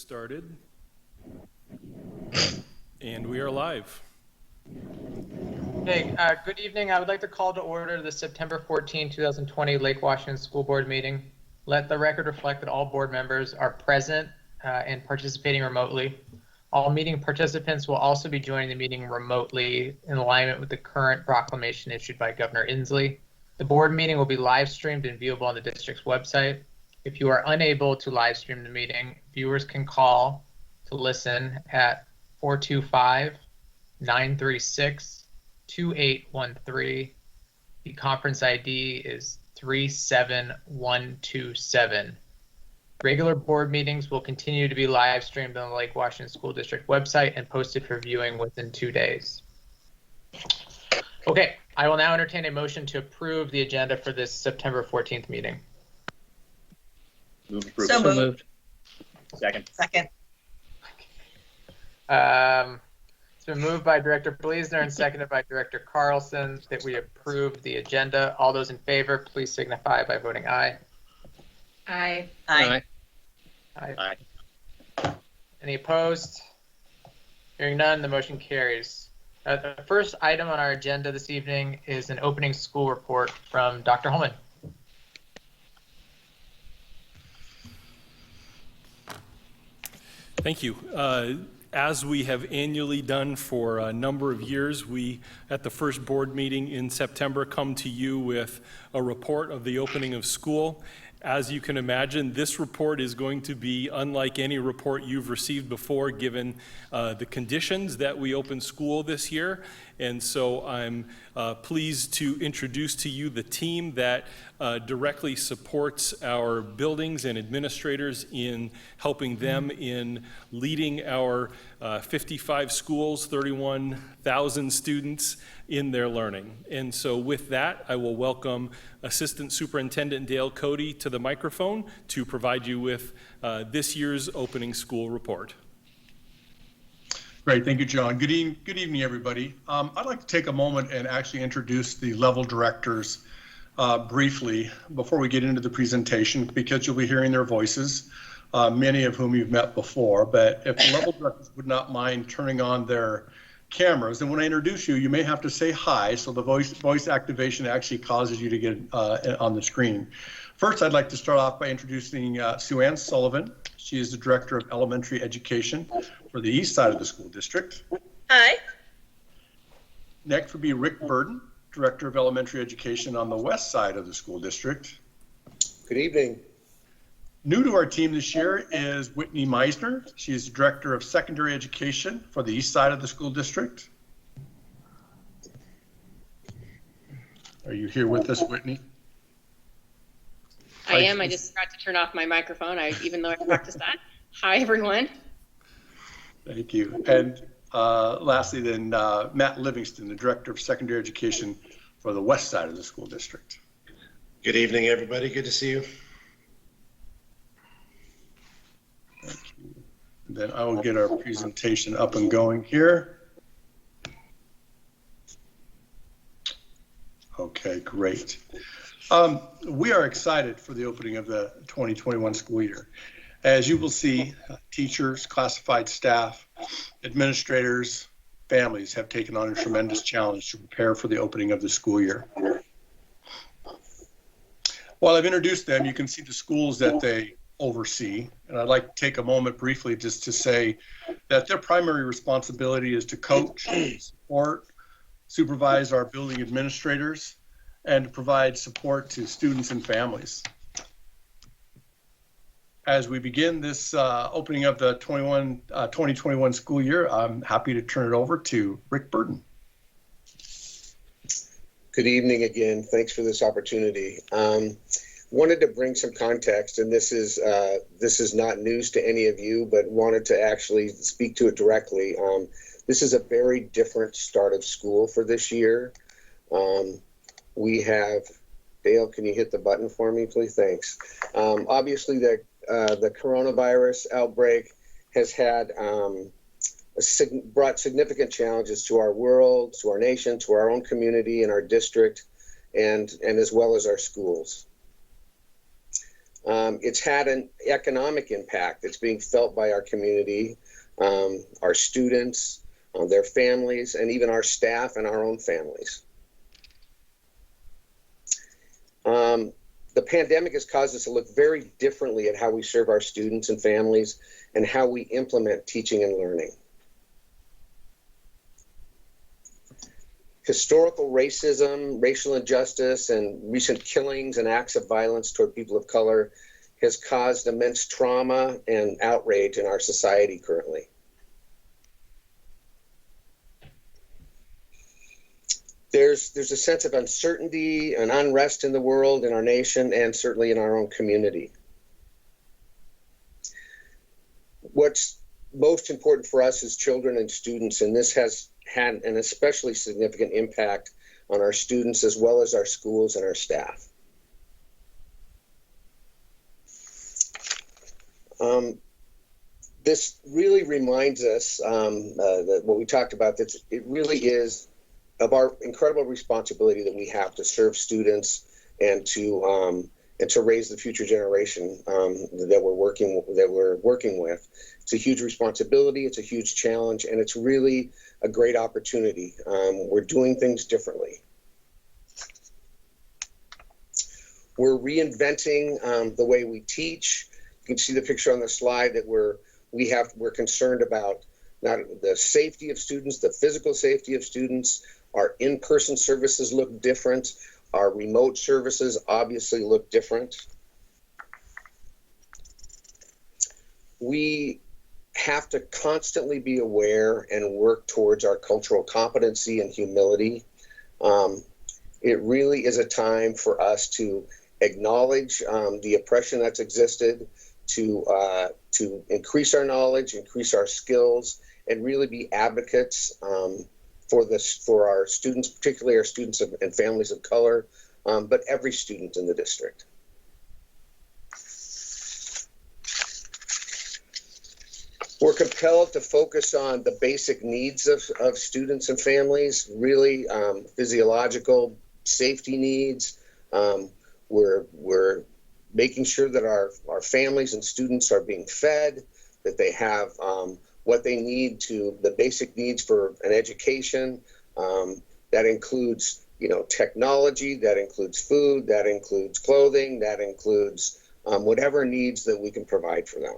started. And we are live. Hey, good evening. I would like to call to order the September 14, 2020 Lake Washington School Board meeting. Let the record reflect that all board members are present and participating remotely. All meeting participants will also be joining the meeting remotely in alignment with the current proclamation issued by Governor Inslee. The board meeting will be live streamed and viewable on the district's website. If you are unable to live stream the meeting, viewers can call to listen at 425-936-2813. The conference ID is 37127. Regular board meetings will continue to be live streamed on the Lake Washington School District website and posted for viewing within 2 days. Okay, I will now entertain a motion to approve the agenda for this September 14th meeting. Move approved. So moved. Second. Second. It's been moved by Director Bleasner and seconded by Director Carlson that we approve the agenda. All those in favor, please signify by voting aye. Aye. Aye. Aye. Any opposed? Hearing none, the motion carries. The first item on our agenda this evening is an opening school report from Dr. Holman. Thank you. As we have annually done for a number of years, we, at the first board meeting in September, come to you with a report of the opening of school. As you can imagine, this report is going to be unlike any report you've received before, given the conditions that we opened school this year. And so I'm pleased to introduce to you the team that directly supports our buildings and administrators in helping them in leading our 55 schools, 31,000 students in their learning. And so with that, I will welcome Assistant Superintendent Dale Cody to the microphone to provide you with this year's opening school report. Great, thank you, John. Good evening, everybody. I'd like to take a moment and actually introduce the level directors briefly before we get into the presentation, because you'll be hearing their voices, many of whom you've met before. But if the level directors would not mind turning on their cameras, and when I introduce you, you may have to say hi, so the voice activation actually causes you to get on the screen. First, I'd like to start off by introducing Sue Ann Sullivan. She is the Director of Elementary Education for the east side of the school district. Hi. Next would be Rick Burden, Director of Elementary Education on the west side of the school district. Good evening. New to our team this year is Whitney Meisner. She is the Director of Secondary Education for the east side of the school district. Are you here with us, Whitney? I am. I just forgot to turn off my microphone, even though I practiced that. Hi, everyone. Thank you. And lastly, then, Matt Livingston, the Director of Secondary Education for the west side of the school district. Good evening, everybody. Good to see you. Thank you. And then I will get our presentation up and going here. Okay, great. We are excited for the opening of the 2021 school year. As you will see, teachers, classified staff, administrators, families have taken on a tremendous challenge to prepare for the opening of the school year. While I've introduced them, you can see the schools that they oversee. And I'd like to take a moment briefly just to say that their primary responsibility is to coach, support, supervise our building administrators, and to provide support to students and families. As we begin this opening of the 2021 school year, I'm happy to turn it over to Rick Burden. Good evening again. Thanks for this opportunity. Wanted to bring some context, and this is not news to any of you, but wanted to actually speak to it directly. This is a very different start of school for this year. We have, Dale, can you hit the button for me, please? Thanks. Obviously, the coronavirus outbreak has had brought significant challenges to our world, to our nation, to our own community and our district, and as well as our schools. It's had an economic impact. It's being felt by our community, our students, their families, and even our staff and our own families. The pandemic has caused us to look very differently at how we serve our students and families and how we implement teaching and learning. Historical racism, racial injustice, and recent killings and acts of violence toward people of color has caused immense trauma and outrage in our society currently. There's a sense of uncertainty and unrest in the world, in our nation, and certainly in our own community. What's most important for us as children and students, and this has had an especially significant impact on our students as well as our schools and our staff. This really reminds us that what we talked about, that it really is of our incredible responsibility that we have to serve students and to raise the future generation that we're working with. It's a huge responsibility, it's a huge challenge, and it's really a great opportunity. We're doing things differently. We're reinventing the way we teach. You can see the picture on the slide that we're concerned about not the safety of students, the physical safety of students. Our in-person services look different. Our remote services obviously look different. We have to constantly be aware and work towards our cultural competency and humility. It really is a time for us to acknowledge the oppression that's existed, to increase our knowledge, increase our skills, and really be advocates for our students, particularly our students and families of color, but every student in the district. We're compelled to focus on the basic needs of students and families, really physiological safety needs. We're making sure that our families and students are being fed, that they have what they need the basic needs for an education. That includes, technology, that includes food, that includes clothing, that includes whatever needs that we can provide for them.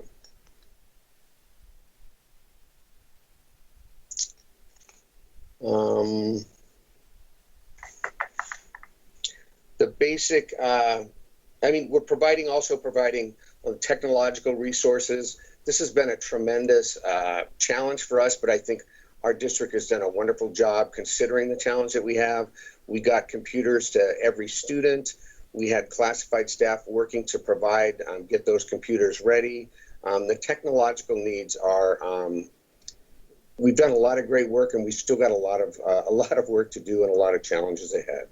The basic, we're also providing technological resources. This has been a tremendous challenge for us, but I think our district has done a wonderful job considering the challenge that we have. We got computers to every student. We had classified staff working to provide, get those computers ready. The technological needs are, we've done a lot of great work, and we still got a lot of work to do and a lot of challenges ahead.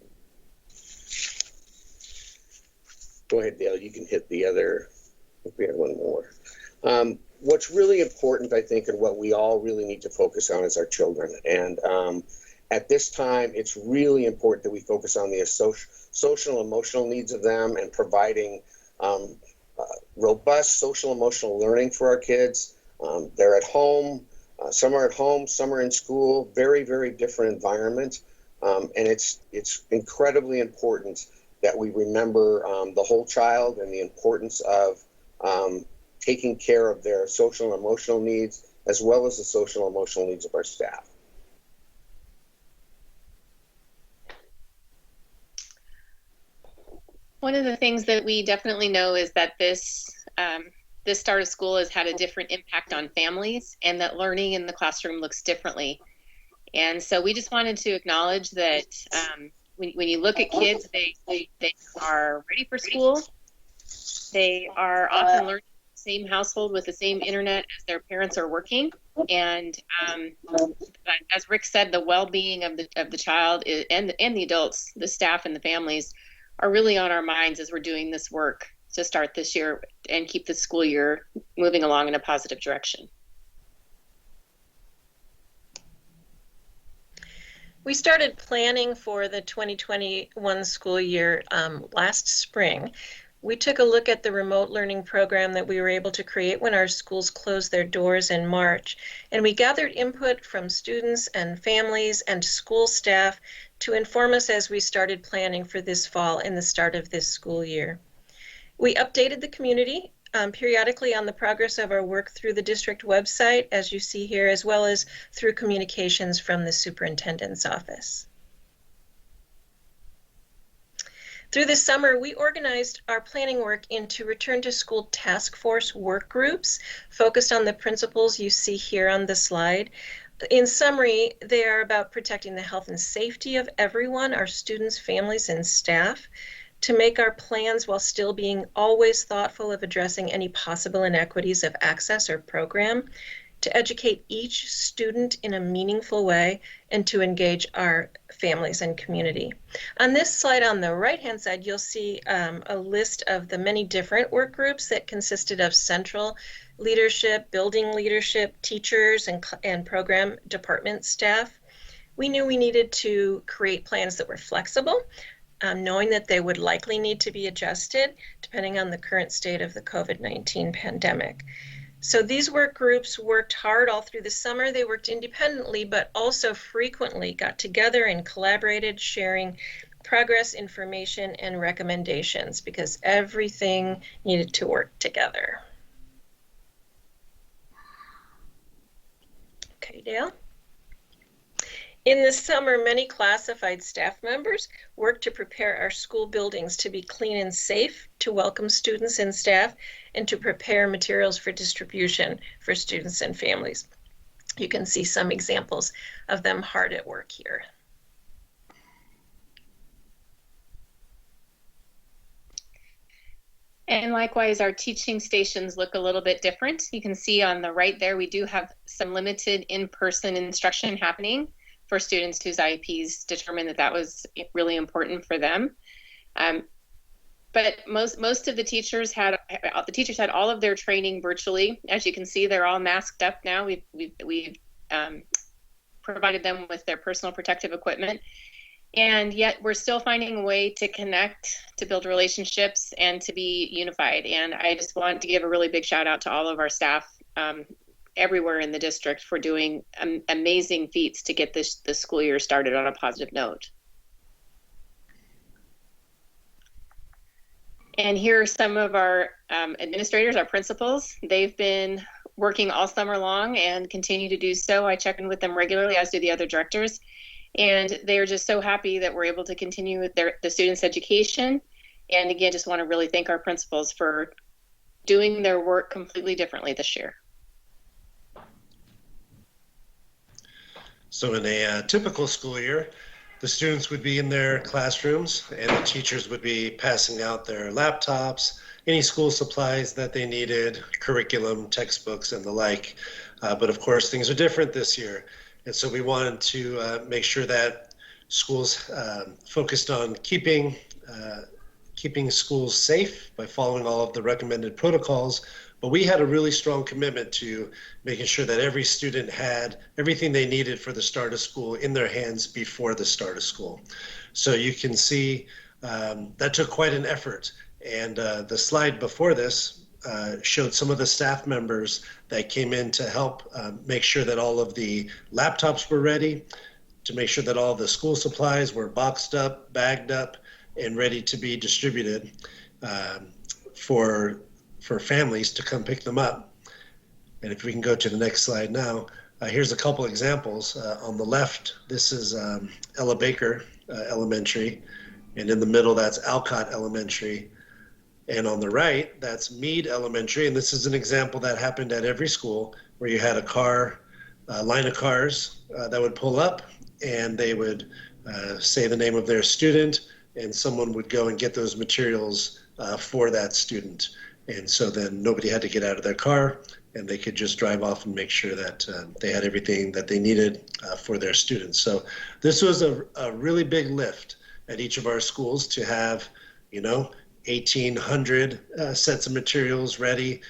Go ahead, Dale, you can hit the other, if we have one more. What's really important, I think, and what we all really need to focus on is our children. And at this time, it's really important that we focus on the social and emotional needs of them and providing robust social emotional learning for our kids. They're at home. Some are at home, some are in school, very, very different environment. And it's incredibly important that we remember the whole child and the importance of taking care of their social and emotional needs, as well as the social and emotional needs of our staff. One of the things that we definitely know is that this start of school has had a different impact on families, and that learning in the classroom looks differently. And so we just wanted to acknowledge that when you look at kids, they are ready for school. They are often learning in the same household with the same internet as their parents are working. And as Rick said, the well-being of the child and the adults, the staff and the families, are really on our minds as we're doing this work to start this year and keep the school year moving along in a positive direction. We started planning for the 2021 school year last spring. we took a look at the remote learning program that we were able to create when our schools closed their doors in March. And we gathered input from students and families and school staff to inform us as we started planning for this fall and the start of this school year. We updated the community periodically on the progress of our work through the district website, as you see here, as well as through communications from the superintendent's office. Through the summer, we organized our planning work into return to school task force work groups focused on the principles you see here on the slide. In summary, they are about protecting the health and safety of everyone, our students, families, and staff, to make our plans while still being always thoughtful of addressing any possible inequities of access or program, to educate each student in a meaningful way, and to engage our families and community. On this slide on the right-hand side, you'll see a list of the many different work groups that consisted of central leadership, building leadership, teachers, and program department staff. We knew we needed to create plans that were flexible, knowing that they would likely need to be adjusted depending on the current state of the COVID-19 pandemic. So these work groups worked hard all through the summer. They worked independently, but also frequently got together and collaborated, sharing progress, information, and recommendations because everything needed to work together. Okay, Dale. In the summer, many classified staff members worked to prepare our school buildings to be clean and safe, to welcome students and staff, and to prepare materials for distribution for students and families. You can see some examples of them hard at work here. And likewise, our teaching stations look a little bit different. You can see on the right there, we do have some limited in-person instruction happening for students whose IEPs determined that that was really important for them. But most of the teachers had all of their training virtually. As you can see, they're all masked up now. We've provided them with their personal protective equipment. And yet we're still finding a way to connect, to build relationships, and to be unified. And I just want to give a really big shout out to all of our staff everywhere in the district for doing amazing feats to get this school year started on a positive note. And here are some of our administrators, our principals. They've been working all summer long and continue to do so. I check in with them regularly, as do the other directors. And they are just so happy that we're able to continue with the students' education. And again, just want to really thank our principals for doing their work completely differently this year. So in a typical school year, the students would be in their classrooms and the teachers would be passing out their laptops, any school supplies that they needed, curriculum, textbooks, and the like. But of course, things are different this year. And so we wanted to make sure that schools focused on keeping schools safe by following all of the recommended protocols. But we had a really strong commitment to making sure that every student had everything they needed for the start of school in their hands before the start of school. So you can see that took quite an effort. And the slide before this showed some of the staff members that came in to help make sure that all of the laptops were ready, to make sure that all the school supplies were boxed up, bagged up, and ready to be distributed for families to come pick them up. And if we can go to the next slide now, here's a couple examples. On the left, this is Ella Baker Elementary, and in the middle, that's Alcott Elementary. And on the right, that's Meade Elementary, and this is an example that happened at every school where you had a line of cars that would pull up, and they would say the name of their student, and someone would go and get those materials for that student. And so then nobody had to get out of their car, and they could just drive off and make sure that they had everything that they needed for their students. So this was a really big lift at each of our schools to have, 1,800 sets of materials ready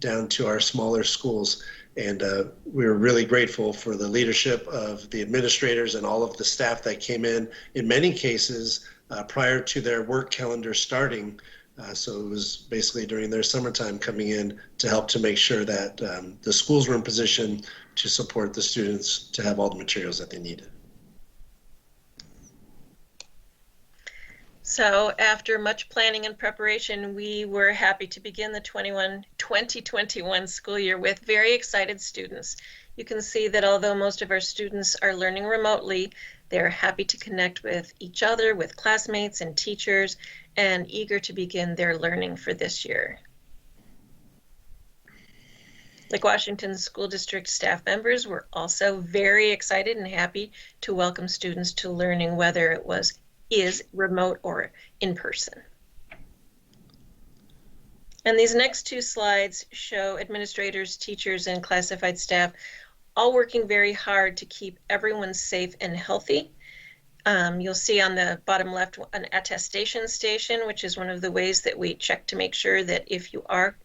down to our smaller schools. And we were really grateful for the leadership of the administrators and all of the staff that came in many cases, prior to their work calendar starting, So it was basically during their summertime coming in to help to make sure that the schools were in position to support the students to have all the materials that they needed. So after much planning and preparation, we were happy to begin the 2021 school year with very excited students. You can see that although most of our students are learning remotely, they're happy to connect with each other, with classmates and teachers, and eager to begin their learning for this year. Lake Washington School District staff members were also very excited and happy to welcome students to learning, whether it is remote or in person. And these next two slides show administrators, teachers, and classified staff all working very hard to keep everyone safe and healthy. You'll see on the bottom left an attestation station, which is one of the ways that we check to make sure that if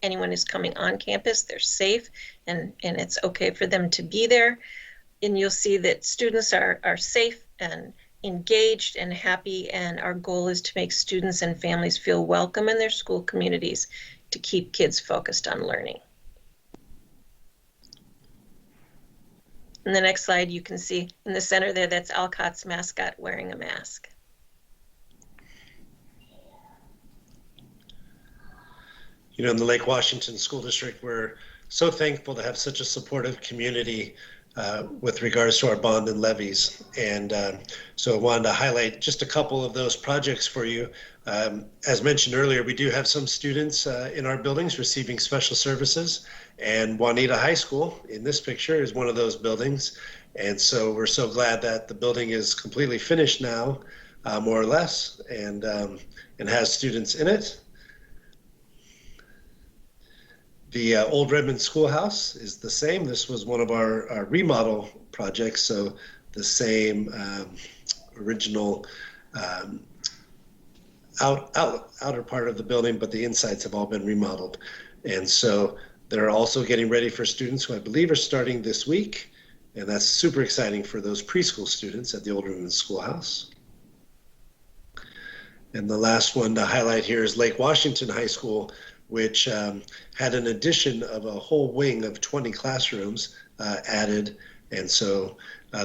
anyone is coming on campus, they're safe and it's okay for them to be there. And you'll see that students are safe and engaged and happy, and our goal is to make students and families feel welcome in their school communities to keep kids focused on learning. In the next slide, you can see in the center there, that's Alcott's mascot wearing a mask. You know, in the Lake Washington School District, we're so thankful to have such a supportive community with regards to our bond and levies. And so I wanted to highlight just a couple of those projects for you. As mentioned earlier, we do have some students in our buildings receiving special services, and Juanita High School in this picture is one of those buildings. And so we're so glad that the building is completely finished now, more or less, and has students in it. The Old Redmond Schoolhouse is the same. This was one of our remodel projects, so the same original outer part of the building, but the insides have all been remodeled. And so they're also getting ready for students who I believe are starting this week, and that's super exciting for those preschool students at the Old Redmond Schoolhouse. And the last one to highlight here is Lake Washington High School, which had an addition of a whole wing of 20 classrooms added. And so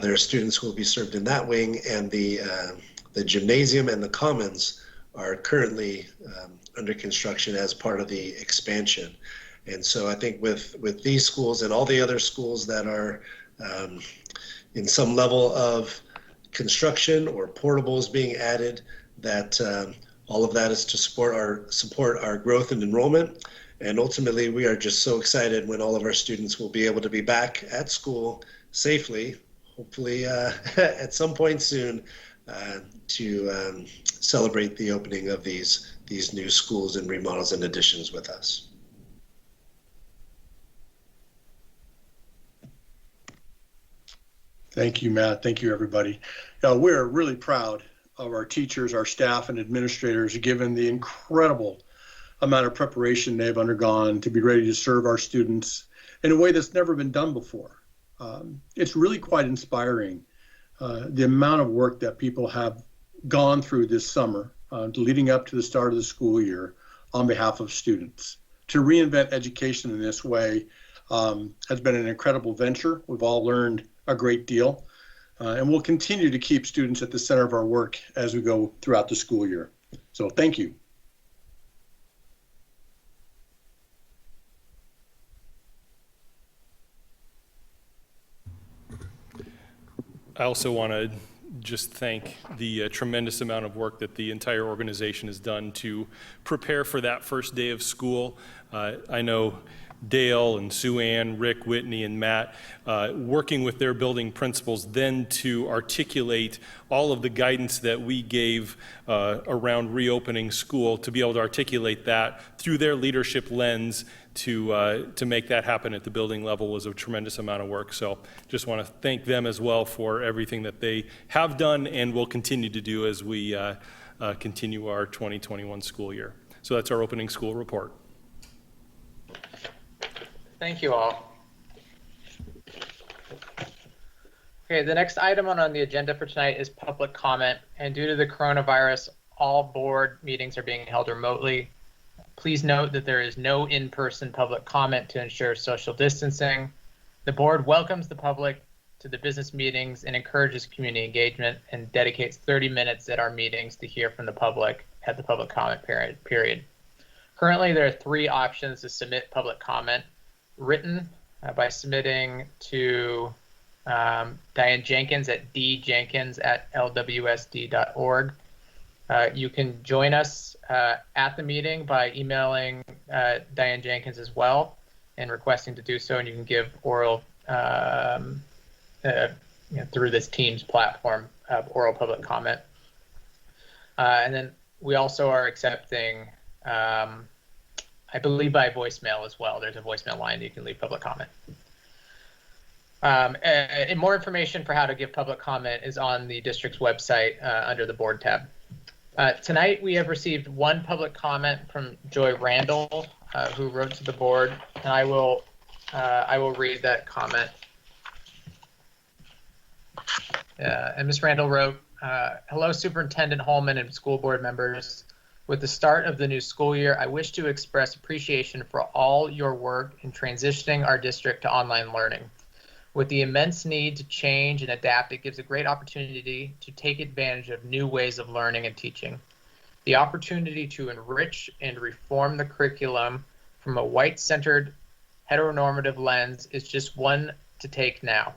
there are students who will be served in that wing, and the gymnasium and the commons are currently under construction as part of the expansion. And so I think with these schools and all the other schools that are in some level of construction or portables being added, that all of that is to support our growth and enrollment. And ultimately, we are just so excited when all of our students will be able to be back at school safely, hopefully at some point soon, to celebrate the opening of these new schools and remodels and additions with us. Thank you, Matt. Thank you, everybody. We're really proud of our teachers, our staff, and administrators, given the incredible amount of preparation they've undergone to be ready to serve our students in a way that's never been done before. It's really quite inspiring, the amount of work that people have gone through this summer, leading up to the start of the school year, on behalf of students. To reinvent education in this way has been an incredible venture. We've all learned a great deal. And we'll continue to keep students at the center of our work as we go throughout the school year. So thank you. I also want to just thank the tremendous amount of work that the entire organization has done to prepare for that first day of school. I know Dale and Sue Ann, Rick, Whitney, and Matt, working with their building principals then to articulate all of the guidance that we gave around reopening school, to be able to articulate that through their leadership lens to make that happen at the building level was a tremendous amount of work. So just want to thank them as well for everything that they have done and will continue to do as we continue our 2021 school year. So that's our opening school report. Thank you all. Okay, the next item on the agenda for tonight is public comment. And due to the coronavirus, all board meetings are being held remotely. Please note that there is no in-person public comment to ensure social distancing. The board welcomes the public to the business meetings and encourages community engagement and dedicates 30 minutes at our meetings to hear from the public at the public comment period. Currently, there are 3 options to submit public comment: written by submitting to Diane Jenkins at djenkins@lwsd.org. You can join us at the meeting by emailing Diane Jenkins as well and requesting to do so, and you can give oral through this Teams platform of oral public comment. And then we also are accepting, I believe, by voicemail as well. There's a voicemail line you can leave public comment. And more information for how to give public comment is on the district's website under the board tab. Tonight we have received 1 public comment from Joy Randall, who wrote to the board, and I will read that comment. And Ms. Randall wrote, "Hello, Superintendent Holman and school board members. With the start of the new school year, I wish to express appreciation for all your work in transitioning our district to online learning. With the immense need to change and adapt, it gives a great opportunity to take advantage of new ways of learning and teaching. The opportunity to enrich and reform the curriculum from a white-centered heteronormative lens is just one to take now.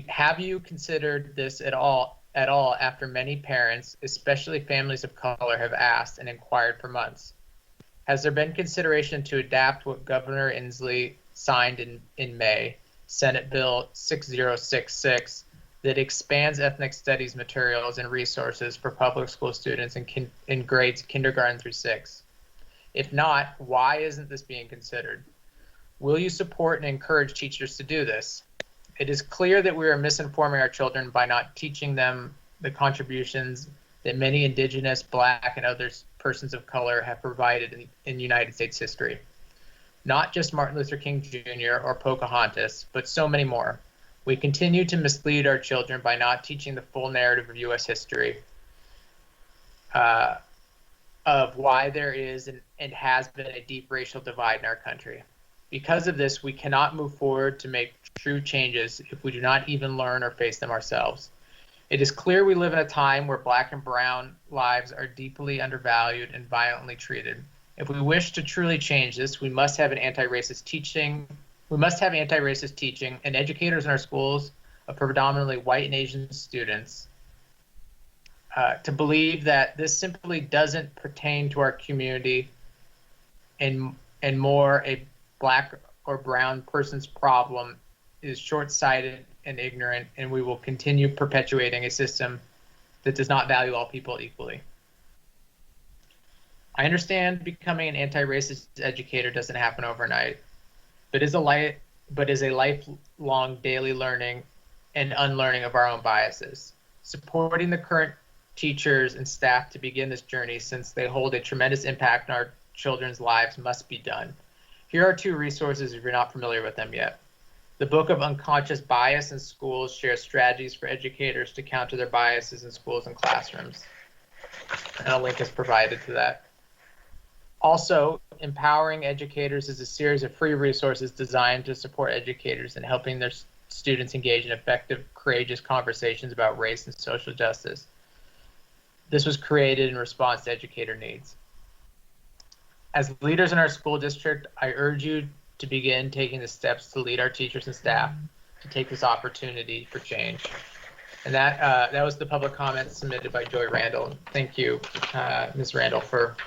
Have you considered this at all after many parents, especially families of color, have asked and inquired for months? Has there been consideration to adapt what Governor Inslee signed in May, Senate Bill 6066, that expands ethnic studies materials and resources for public school students in grades kindergarten through 6? If not, why isn't this being considered? Will you support and encourage teachers to do this? It is clear that we are misinforming our children by not teaching them the contributions that many Indigenous, Black, and other persons of color have provided in United States history. Not just Martin Luther King Jr. or Pocahontas, but so many more. We continue to mislead our children by not teaching the full narrative of U.S. history, of why there is and has been a deep racial divide in our country. Because of this, we cannot move forward to make true changes if we do not even learn or face them ourselves. It is clear we live in a time where Black and brown lives are deeply undervalued and violently treated. If we wish to truly change this, we must have anti-racist teaching, and educators in our schools of predominantly white and Asian students to believe that this simply doesn't pertain to our community and more a Black or brown person's problem is short-sighted and ignorant, and we will continue perpetuating a system that does not value all people equally. I understand becoming an anti-racist educator doesn't happen overnight, but is a lifelong daily learning and unlearning of our own biases. Supporting the current teachers and staff to begin this journey, since they hold a tremendous impact on our children's lives, must be done. Here are 2 resources if you're not familiar with them yet. The Book of Unconscious Bias in Schools shares strategies for educators to counter their biases in schools and classrooms. And a link is provided to that. Also, Empowering Educators is a series of free resources designed to support educators in helping their students engage in effective, courageous conversations about race and social justice. This was created in response to educator needs. As leaders in our school district, I urge you to begin taking the steps to lead our teachers and staff to take this opportunity for change. And that was the public comment submitted by Joy Randall. Thank you, Ms. Randall, for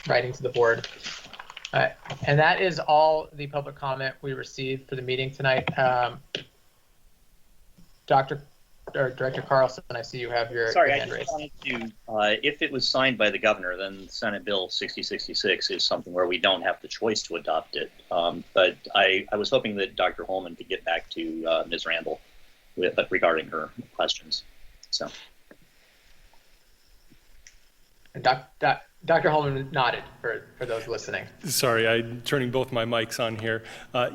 writing to the board. And that is all the public comment we received for the meeting tonight. Director Carlson, I see you have your hand raised. Sorry, I just wanted to, if it was signed by the governor, then Senate Bill 6066 is something where we don't have the choice to adopt it. But I was hoping that Dr. Holman could get back to Ms. Randall regarding her questions. So. And Dr. Holman nodded for those listening. Sorry, I'm turning both my mics on here.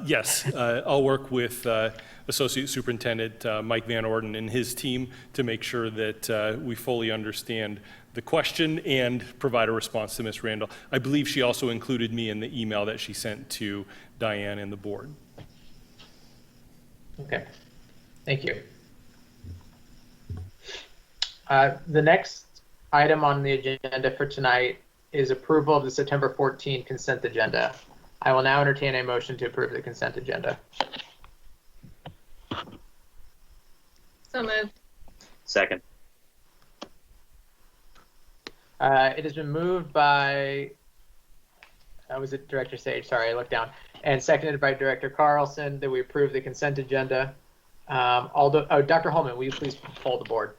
Yes, I'll work with Associate Superintendent Mike Van Orden and his team to make sure that we fully understand the question and provide a response to Ms. Randall. I believe she also included me in the email that she sent to Diane and the board. Okay, thank you. The next item on the agenda for tonight is approval of the September 14 consent agenda. I will now entertain a motion to approve the consent agenda. So moved. Second. It has been moved by, was it Director Sage? Sorry, I looked down. And seconded by Director Carlson that we approve the consent agenda. Dr. Holman, will you please poll the board?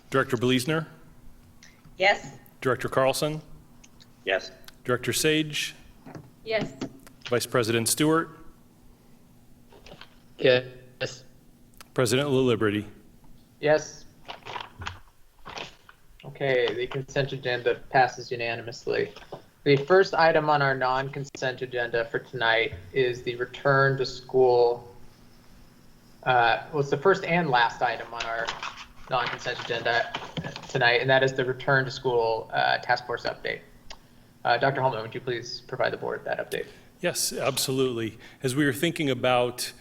Director Bleasner, Yes. Director Carlson, Yes. Director Sage, Yes. Vice President Stewart, Yes. President LaLiberty. Yes. Okay, the consent agenda passes unanimously. The first item on our non-consent agenda for tonight is the return to school. Well, it's the first and last item on our non-consent agenda tonight, and that is the return to school task force update. Dr. Holman, would you please provide the board that update? Yes, absolutely. As we were thinking about,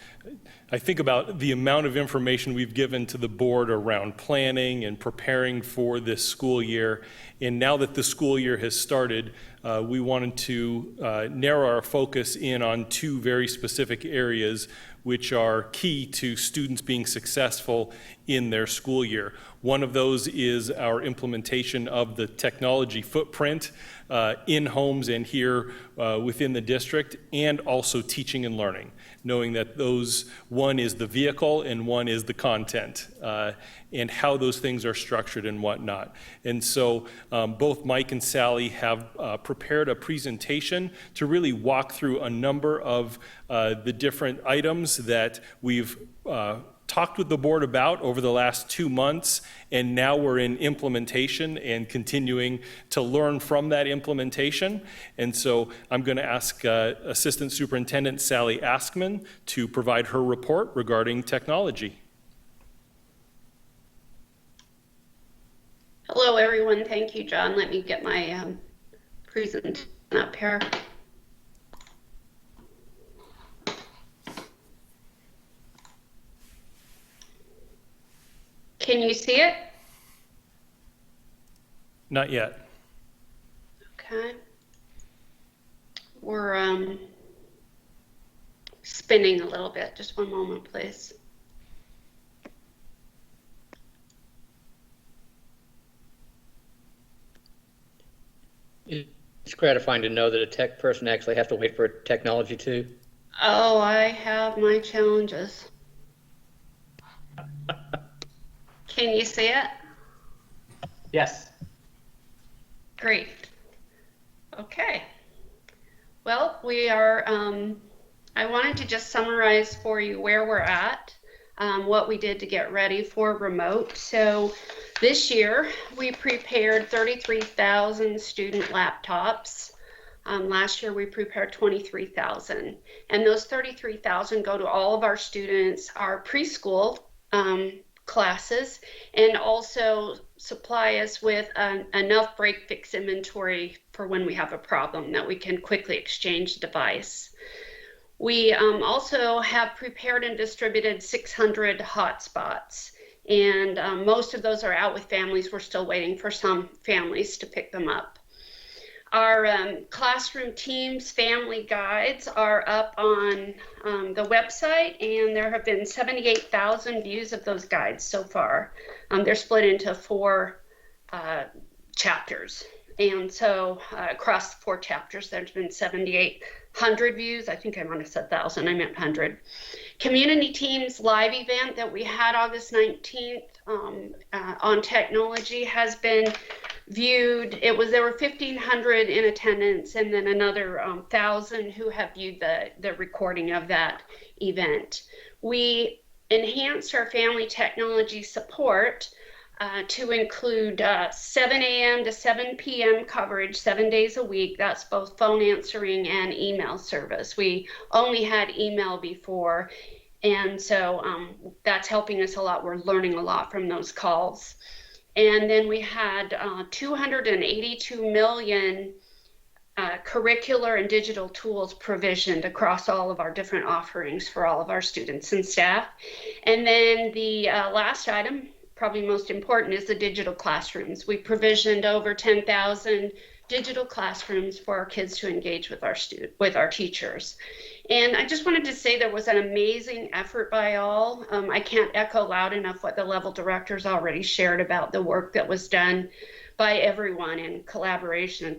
I think about the amount of information we've given to the board around planning and preparing for this school year. And now that the school year has started, we wanted to narrow our focus in on two very specific areas which are key to students being successful in their school year. One of those is our implementation of the technology footprint in homes and here within the district, and also teaching and learning, knowing that one is the vehicle and one is the content, and how those things are structured and whatnot. And so both Mike and Sally have prepared a presentation to really walk through a number of the different items that we've talked with the board about over the last 2 months, and now we're in implementation and continuing to learn from that implementation. And so I'm going to ask Assistant Superintendent Sally Askman to provide her report regarding technology. Hello, everyone. Thank you, John. Let me get my presentation up here. Can you see it? Not yet. Okay. We're spinning a little bit. Just one moment, please. It's gratifying to know that a tech person actually has to wait for technology too. Oh, I have my challenges. Can you see it? Yes. Great. Okay. Well, we are, I wanted to just summarize for you where we're at, what we did to get ready for remote. So this year we prepared 33,000 student laptops. Last year we prepared 23,000, and those 33,000 go to all of our students, our preschool classes, and also supply us with enough break fix inventory for when we have a problem that we can quickly exchange the device. We also have prepared and distributed 600 hotspots, and most of those are out with families. We're still waiting for some families to pick them up. Our classroom teams family guides are up on the website, and there have been 78,000 views of those guides so far. They're split into 4 chapters, and so across the 4 chapters there's been 7,800 views. I think I might have said 1,000, I meant 100. Community Teams live event that we had August 19th on technology has been viewed. There were 1,500 in attendance, and then another 1,000 who have viewed the recording of that event. We enhanced our family technology support to include 7 a.m. to 7 p.m. coverage 7 days a week. That's both phone answering and email service. We only had email before, and so that's helping us a lot. We're learning a lot from those calls. And then we had 282 million curricular and digital tools provisioned across all of our different offerings for all of our students and staff. And then the last item, probably most important, is the digital classrooms. We provisioned over 10,000 digital classrooms for our kids to engage with our teachers. And I just wanted to say there was an amazing effort by all. I can't echo loud enough what the level directors already shared about the work that was done by everyone in collaboration and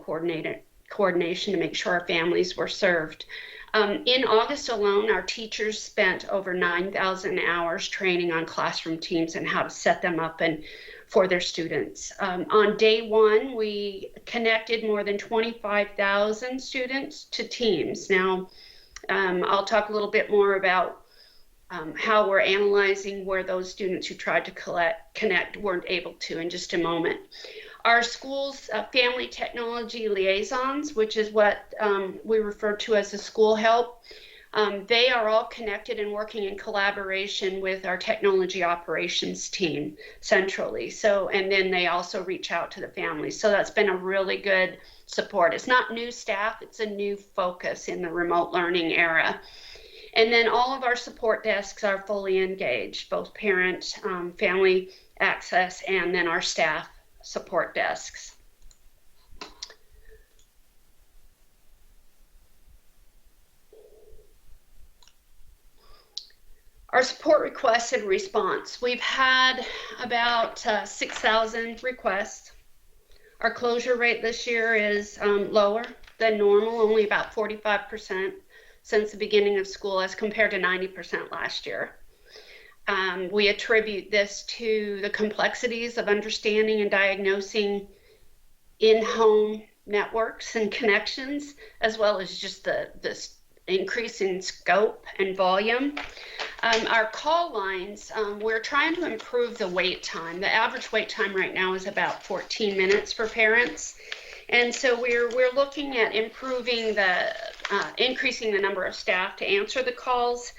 coordination to make sure our families were served. In August alone, our teachers spent over 9,000 hours training on classroom teams and how to set them up and for their students. On day one, we connected more than 25,000 students to teams. Now, I'll talk a little bit more about how we're analyzing where those students who tried to connect weren't able to in just a moment. Our school's family technology liaisons, which is what we refer to as the school help, they are all connected and working in collaboration with our technology operations team centrally. So, and then they also reach out to the families. So that's been a really good support. It's not new staff, it's a new focus in the remote learning era. And then all of our support desks are fully engaged, both parent, family access, and then our staff support desks. Our support requests and response. We've had about 6,000 requests. Our closure rate this year is lower than normal, only about 45% since the beginning of school as compared to 90% last year. We attribute this to the complexities of understanding and diagnosing in-home networks and connections, as well as just this increase in scope and volume. Our call lines, we're trying to improve the wait time. The average wait time right now is about 14 minutes for parents. And so we're looking at improving increasing the number of staff to answer the calls,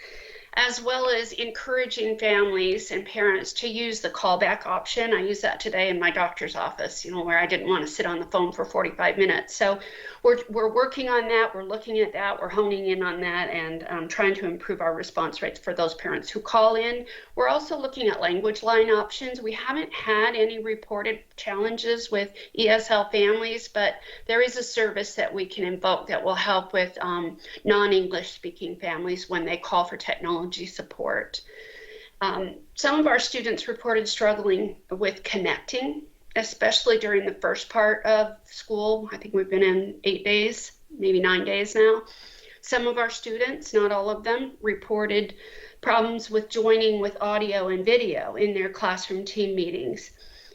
as well as encouraging families and parents to use the callback option. I use that today in my doctor's office, where I didn't want to sit on the phone for 45 minutes. So we're working on that. We're looking at that. We're honing in on that and trying to improve our response rates for those parents who call in. We're also looking at language line options. We haven't had any reported challenges with ESL families, but there is a service that we can invoke that will help with non-English speaking families when they call for technology support. Some of our students reported struggling with connecting, especially during the first part of school. I think we've been in 8 days, maybe 9 days now. Some of our students, not all of them, reported problems with joining with audio and video in their classroom team meetings.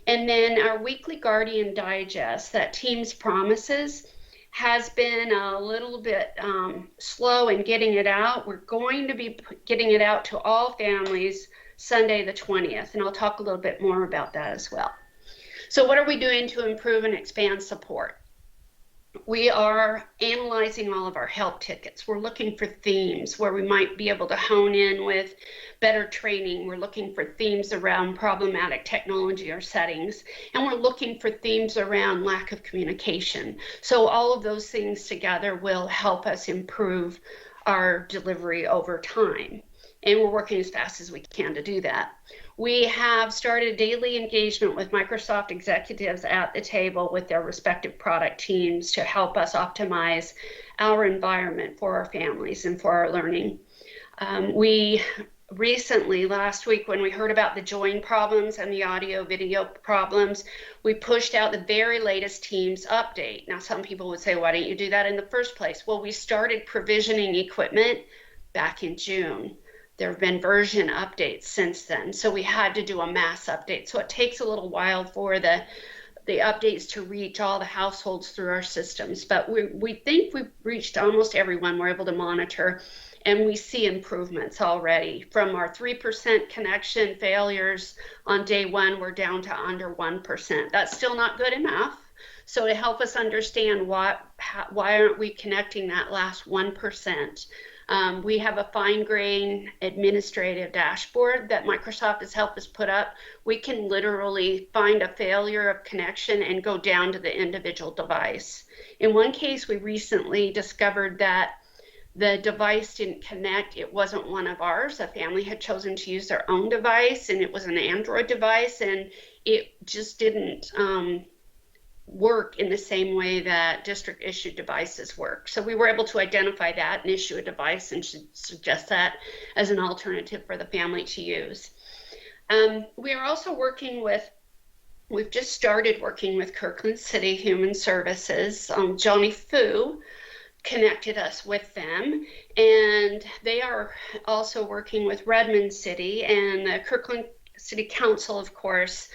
And then our weekly Guardian Digest that Teams promises has been a little bit slow in getting it out. We're going to be getting it out to all families Sunday the 20th, and I'll talk a little bit more about that as well. So what are we doing to improve and expand support? We are analyzing all of our help tickets. We're looking for themes where we might be able to hone in with better training. We're looking for themes around problematic technology or settings, and we're looking for themes around lack of communication. So all of those things together will help us improve our delivery over time. And we're working as fast as we can to do that. We have started daily engagement with Microsoft executives at the table with their respective product teams to help us optimize our environment for our families and for our learning. We recently, last week, when we heard about the join problems and the audio video problems, we pushed out the very latest Teams update. Now, some people would say, why didn't you do that in the first place? Well, we started provisioning equipment back in June. There have been version updates since then, so we had to do a mass update. So it takes a little while for the updates to reach all the households through our systems, but we think we've reached almost everyone we're able to monitor. And we see improvements already. From our 3% connection failures on day one, we're down to under 1%. That's still not good enough. So to help us understand why aren't we connecting that last 1%, we have a fine-grained administrative dashboard that Microsoft has helped us put up. We can literally find a failure of connection and go down to the individual device. In one case, we recently discovered that the device didn't connect. It wasn't one of ours. A family had chosen to use their own device, and it was an Android device, and it just didn't work in the same way that district issued devices work. So we were able to identify that and issue a device and should suggest that as an alternative for the family to use. We are also we've just started working with Kirkland City Human Services. Johnny Fu connected us with them, and they are also working with Redmond City, and the Kirkland City Council, of course,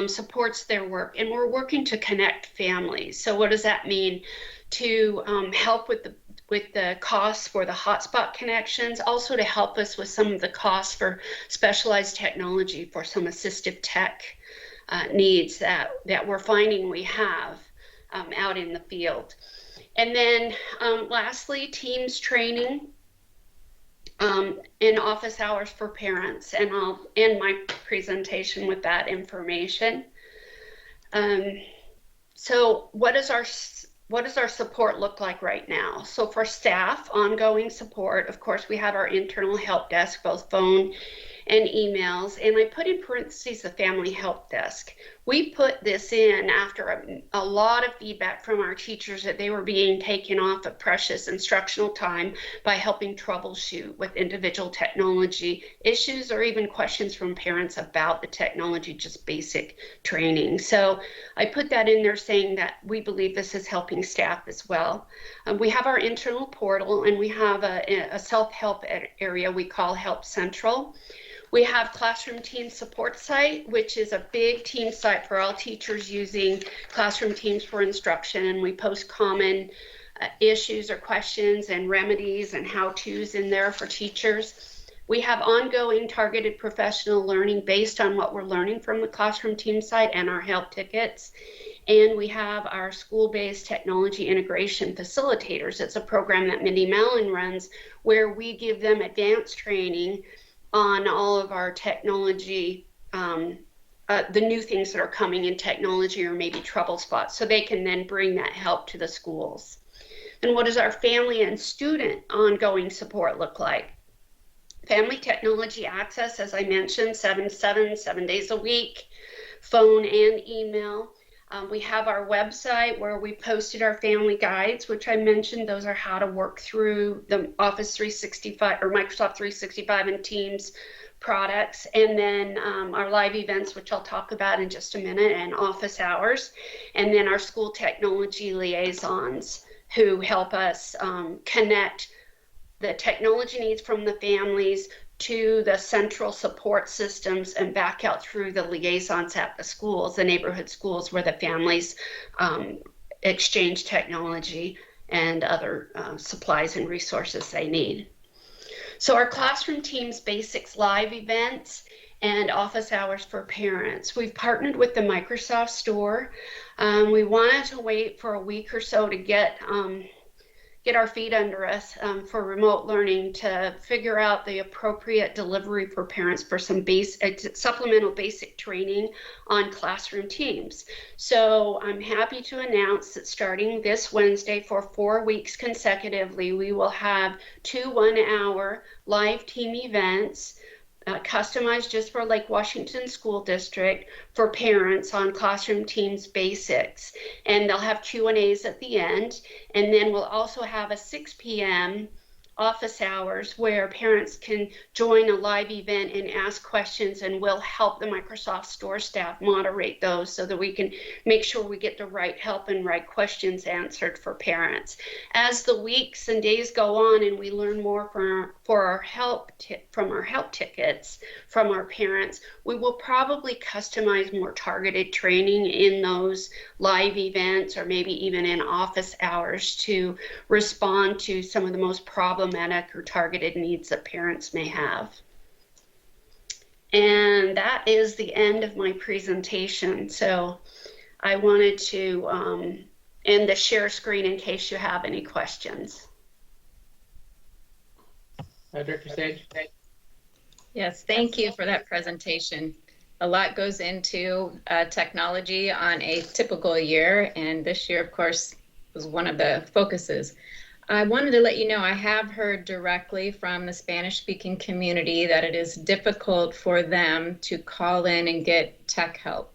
supports their work, and we're working to connect families. So what does that mean? To help with the costs for the hotspot connections, also to help us with some of the costs for specialized technology for some assistive tech needs that we're finding we have out in the field. And then lastly, Teams training in office hours for parents, and I'll end my presentation with that information. So what does our support look like right now? So for staff, ongoing support, of course, we have our internal help desk, both phone and emails, and I put in parentheses the family help desk. We put this in after a lot of feedback from our teachers that they were being taken off of precious instructional time by helping troubleshoot with individual technology issues or even questions from parents about the technology, just basic training. So I put that in there saying that we believe this is helping staff as well. We have our internal portal, and we have a self-help area we call Help Central. We have Classroom Team Support Site, which is a big team site for all teachers using Classroom Teams for instruction, and we post common issues or questions and remedies and how-tos in there for teachers. We have ongoing targeted professional learning based on what we're learning from the Classroom Team site and our help tickets. And we have our school-based technology integration facilitators. It's a program that Mindy Mallon runs where we give them advanced training on all of our technology, the new things that are coming in technology or maybe trouble spots, so they can then bring that help to the schools. And what does our family and student ongoing support look like? Family technology access, as I mentioned, 7 days a week, phone and email. We have our website where we posted our family guides, which I mentioned. Those are how to work through the Office 365 or Microsoft 365 and Teams products. And then our live events, which I'll talk about in just a minute, and office hours. And then our school technology liaisons who help us connect the technology needs from the families to the central support systems and back out through the liaisons at the schools, the neighborhood schools, where the families exchange technology and other supplies and resources they need. So our Classroom Teams Basics live events and office hours for parents. We've partnered with the Microsoft Store. We wanted to wait for a week or so to get our feet under us for remote learning to figure out the appropriate delivery for parents for some supplemental basic training on Classroom Teams. So I'm happy to announce that starting this Wednesday for 4 weeks consecutively, we will have 2 one-hour live team events customized just for Lake Washington School District for parents on Classroom Teams Basics. And they'll have Q&As at the end. And then we'll also have a 6 p.m. office hours where parents can join a live event and ask questions, and we'll help the Microsoft Store staff moderate those so that we can make sure we get the right help and right questions answered for parents. As the weeks and days go on and we learn more from our help tickets from our parents, we will probably customize more targeted training in those live events or maybe even in office hours to respond to some of the most problematic supplemental or targeted needs that parents may have. And that is the end of my presentation. So I wanted to end the share screen in case you have any questions. Director Sage? Yes, thank you for that presentation. A lot goes into technology on a typical year, and this year, of course, was one of the focuses. I wanted to let you know I have heard directly from the Spanish-speaking community that it is difficult for them to call in and get tech help.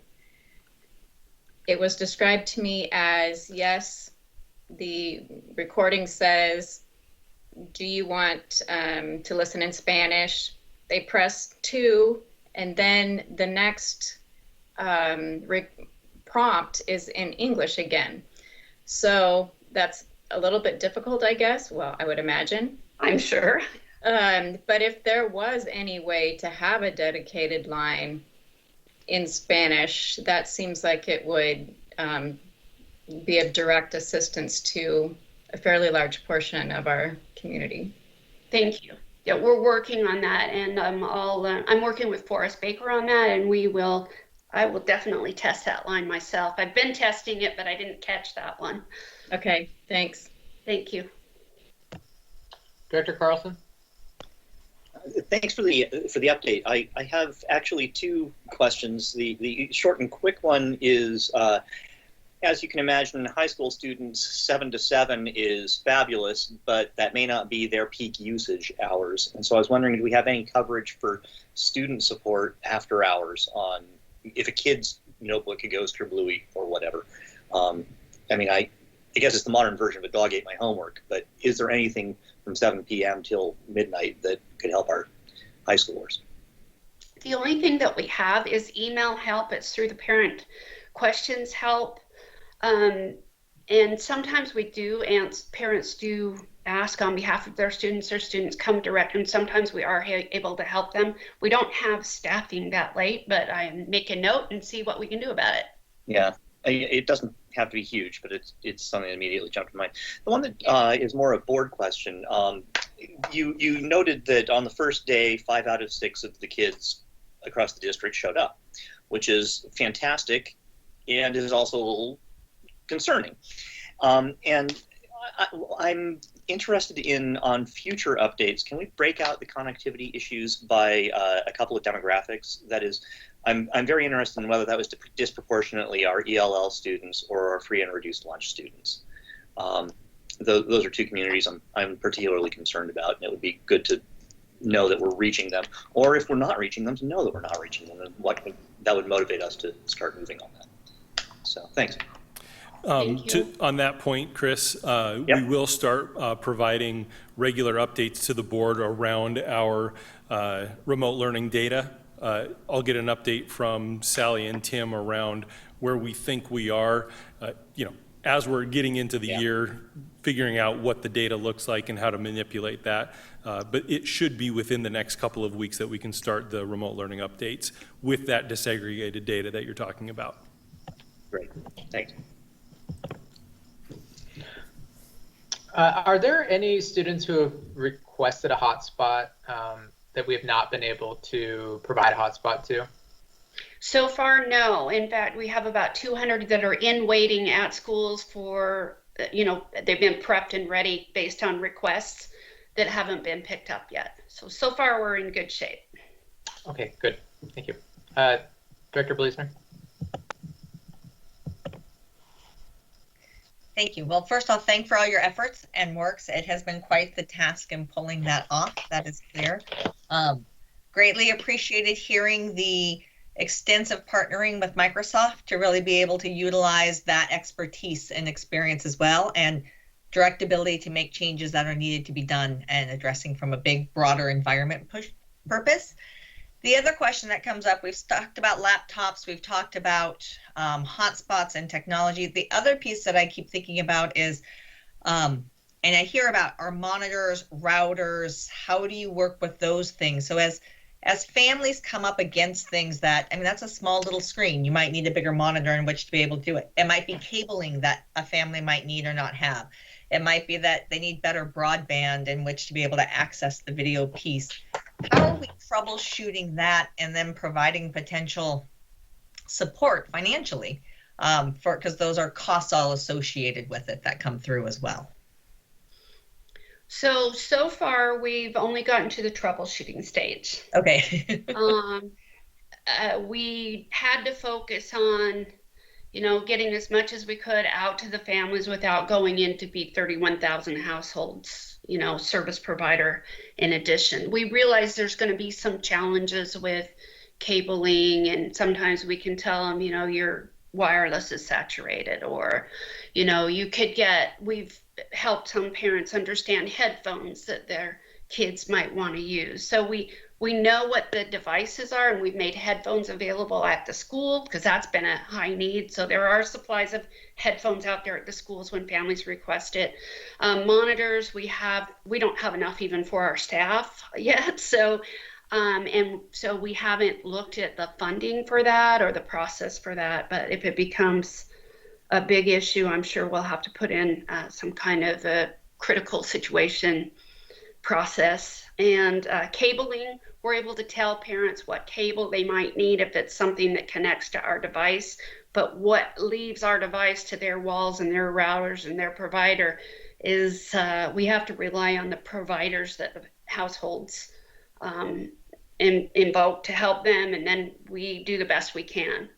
It was described to me as, yes, the recording says, do you want to listen in Spanish? They press 2, and then the next prompt is in English again. So that's a little bit difficult, I guess. Well, I would imagine. I'm sure. But if there was any way to have a dedicated line in Spanish, that seems like it would be of direct assistance to a fairly large portion of our community. Thank you. Yeah, we're working on that, and I'm working with Forrest Baker on that, and I will definitely test that line myself. I've been testing it, but I didn't catch that one. Okay, thanks. Thank you. Director Carlson? Thanks for the update. I have actually 2 questions. The short and quick one is, as you can imagine, high school students 7 to 7 is fabulous, but that may not be their peak usage hours. And so I was wondering, do we have any coverage for student support after hours on if a kid's notebook goes kerblooey or whatever? I mean, I guess it's the modern version of a dog ate my homework, but is there anything from 7 p.m. till midnight that could help our high schoolers? The only thing that we have is email help. It's through the parent questions help. And sometimes we do, and parents do ask on behalf of their students, or students come direct, and sometimes we are able to help them. We don't have staffing that late, but I make a note and see what we can do about it. Yeah, it doesn't have to be huge, but it's something that immediately jumped to mind. The one that is more a board question. You noted that on the first day, 5 out of 6 of the kids across the district showed up, which is fantastic, and is also a little concerning. And I'm interested in, on future updates, can we break out the connectivity issues by a couple of demographics? That is, I'm very interested in whether that was disproportionately our ELL students or our free and reduced lunch students. Those are 2 communities I'm particularly concerned about, and it would be good to know that we're reaching them, or if we're not reaching them, to know that we're not reaching them, and that would motivate us to start moving on that. So, thanks. On that point, Chris, we will start providing regular updates to the board around our remote learning data. I'll get an update from Sally and Tim around where we think we are, as we're getting into the year, figuring out what the data looks like and how to manipulate that. But it should be within the next couple of weeks that we can start the remote learning updates with that disaggregated data that you're talking about. Great, thanks. Are there any students who have requested a hotspot that we have not been able to provide a hotspot to? So far, no. In fact, we have about 200 that are in waiting at schools for, they've been prepped and ready based on requests that haven't been picked up yet. So far, we're in good shape. Okay, good. Thank you. Director Bleasner? Thank you. Well, first I'll thank for all your efforts and works. It has been quite the task in pulling that off. That is clear. Greatly appreciated hearing the extensive partnering with Microsoft to really be able to utilize that expertise and experience as well, and direct ability to make changes that are needed to be done and addressing from a big, broader environment purpose. The other question that comes up, we've talked about laptops, we've talked about hotspots and technology. The other piece that I keep thinking about is, and I hear about our monitors, routers, how do you work with those things? So as families come up against things that, that's a small little screen. You might need a bigger monitor in which to be able to do it. It might be cabling that a family might need or not have. It might be that they need better broadband in which to be able to access the video piece. How are we troubleshooting that and then providing potential support financially because those are costs all associated with it that come through as well? So far we've only gotten to the troubleshooting stage. Okay. We had to focus on, getting as much as we could out to the families without going in to be 31,000 households, service provider in addition. We realize there's going to be some challenges with cabling, and sometimes we can tell them, your wireless is saturated, or, we've helped some parents understand headphones that their kids might want to use. So we know what the devices are, and we've made headphones available at the school because that's been a high need. So there are supplies of headphones out there at the schools when families request it. Monitors, we don't have enough even for our staff yet. So, and so we haven't looked at the funding for that or the process for that. But if it becomes a big issue, I'm sure we'll have to put in some kind of a critical situation process. And cabling, we're able to tell parents what cable they might need if it's something that connects to our device, but what leaves our device to their walls and their routers and their provider is we have to rely on the providers that the households invoke to help them, and then we do the best we can.